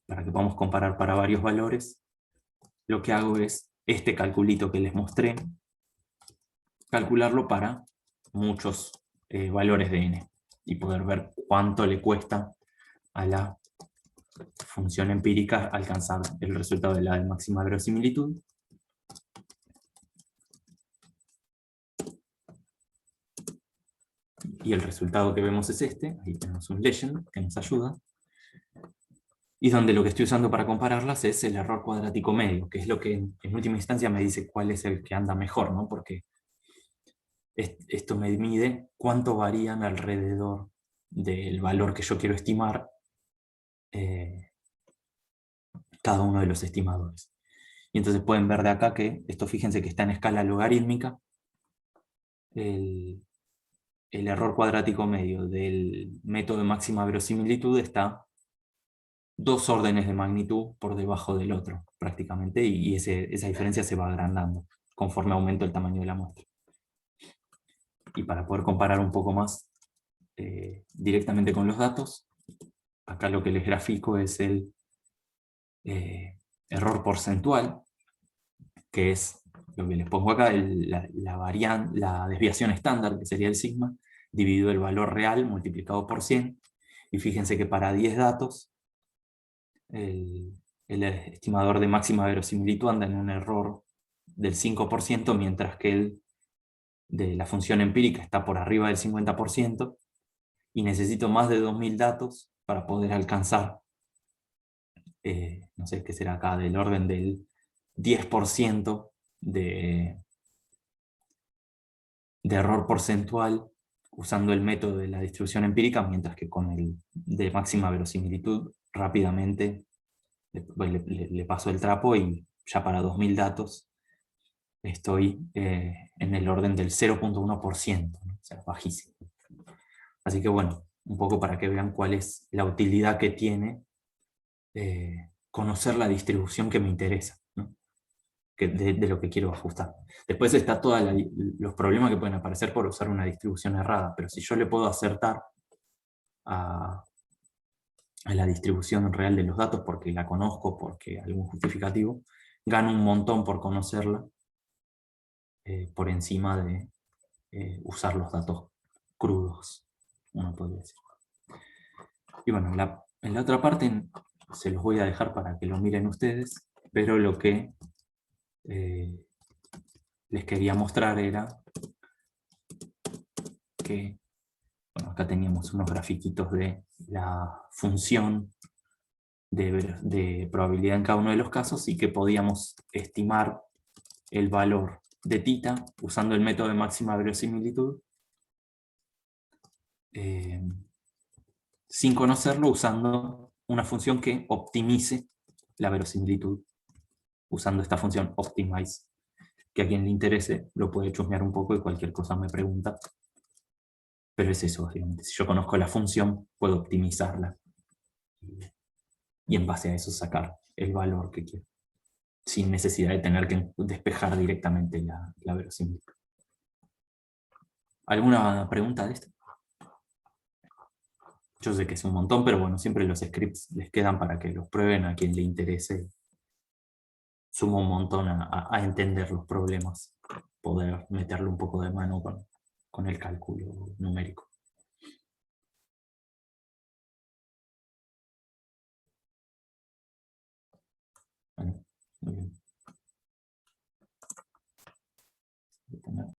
para que podamos comparar para varios valores, lo que hago es este calculito que les mostré, calcularlo para muchos valores de n, y poder ver cuánto le cuesta a la función empírica alcanzar el resultado de la de máxima verosimilitud. Y el resultado que vemos es este. Ahí tenemos un legend que nos ayuda. Y donde lo que estoy usando para compararlas es el error cuadrático medio, que es lo que en última instancia me dice cuál es el que anda mejor, ¿no? Porque esto me mide cuánto varían alrededor del valor que yo quiero estimar cada uno de los estimadores. Y entonces pueden ver de acá que, esto fíjense que está en escala logarítmica, el error cuadrático medio del método de máxima verosimilitud está 2 órdenes de magnitud por debajo del otro, prácticamente, y esa diferencia se va agrandando conforme aumenta el tamaño de la muestra. Y para poder comparar un poco más directamente con los datos, acá lo que les grafico es el error porcentual, que es lo que les pongo acá, la desviación estándar, que sería el sigma, dividido el valor real multiplicado por 100, y fíjense que para 10 datos, el estimador de máxima verosimilitud anda en un error del 5%, mientras que el de la función empírica está por arriba del 50%, y necesito más de 2000 datos para poder alcanzar, no sé qué será acá, del orden del 10% de error porcentual usando el método de la distribución empírica, mientras que con el de máxima verosimilitud rápidamente le paso el trapo y ya para 2000 datos estoy en el orden del 0.1%, ¿no? O sea, bajísimo. Así que bueno, un poco para que vean cuál es la utilidad que tiene conocer la distribución que me interesa, ¿no? De lo que quiero ajustar. Después está todos los problemas que pueden aparecer por usar una distribución errada, pero si yo le puedo acertar a la distribución real de los datos porque la conozco, porque algún justificativo, gano un montón por conocerla por encima de usar los datos crudos, uno podría decir. Y bueno, en la otra parte se los voy a dejar para que lo miren ustedes, pero lo que les quería mostrar era que, bueno, acá teníamos unos grafiquitos de la función de probabilidad en cada uno de los casos, y que podíamos estimar el valor de θ usando el método de máxima verosimilitud, sin conocerlo, usando una función que optimice la verosimilitud, usando esta función optimize, que a quien le interese lo puede chusmear un poco y cualquier cosa me pregunta. Pero es eso, básicamente. Si yo conozco la función, puedo optimizarla. Y en base a eso sacar el valor que quiero, sin necesidad de tener que despejar directamente la verosimilitud. ¿Alguna pregunta de esto? Yo sé que es un montón, pero bueno, siempre los scripts les quedan para que los prueben a quien le interese. Suma un montón a entender los problemas, poder meterle un poco de mano con el cálculo numérico. Bueno, muy bien.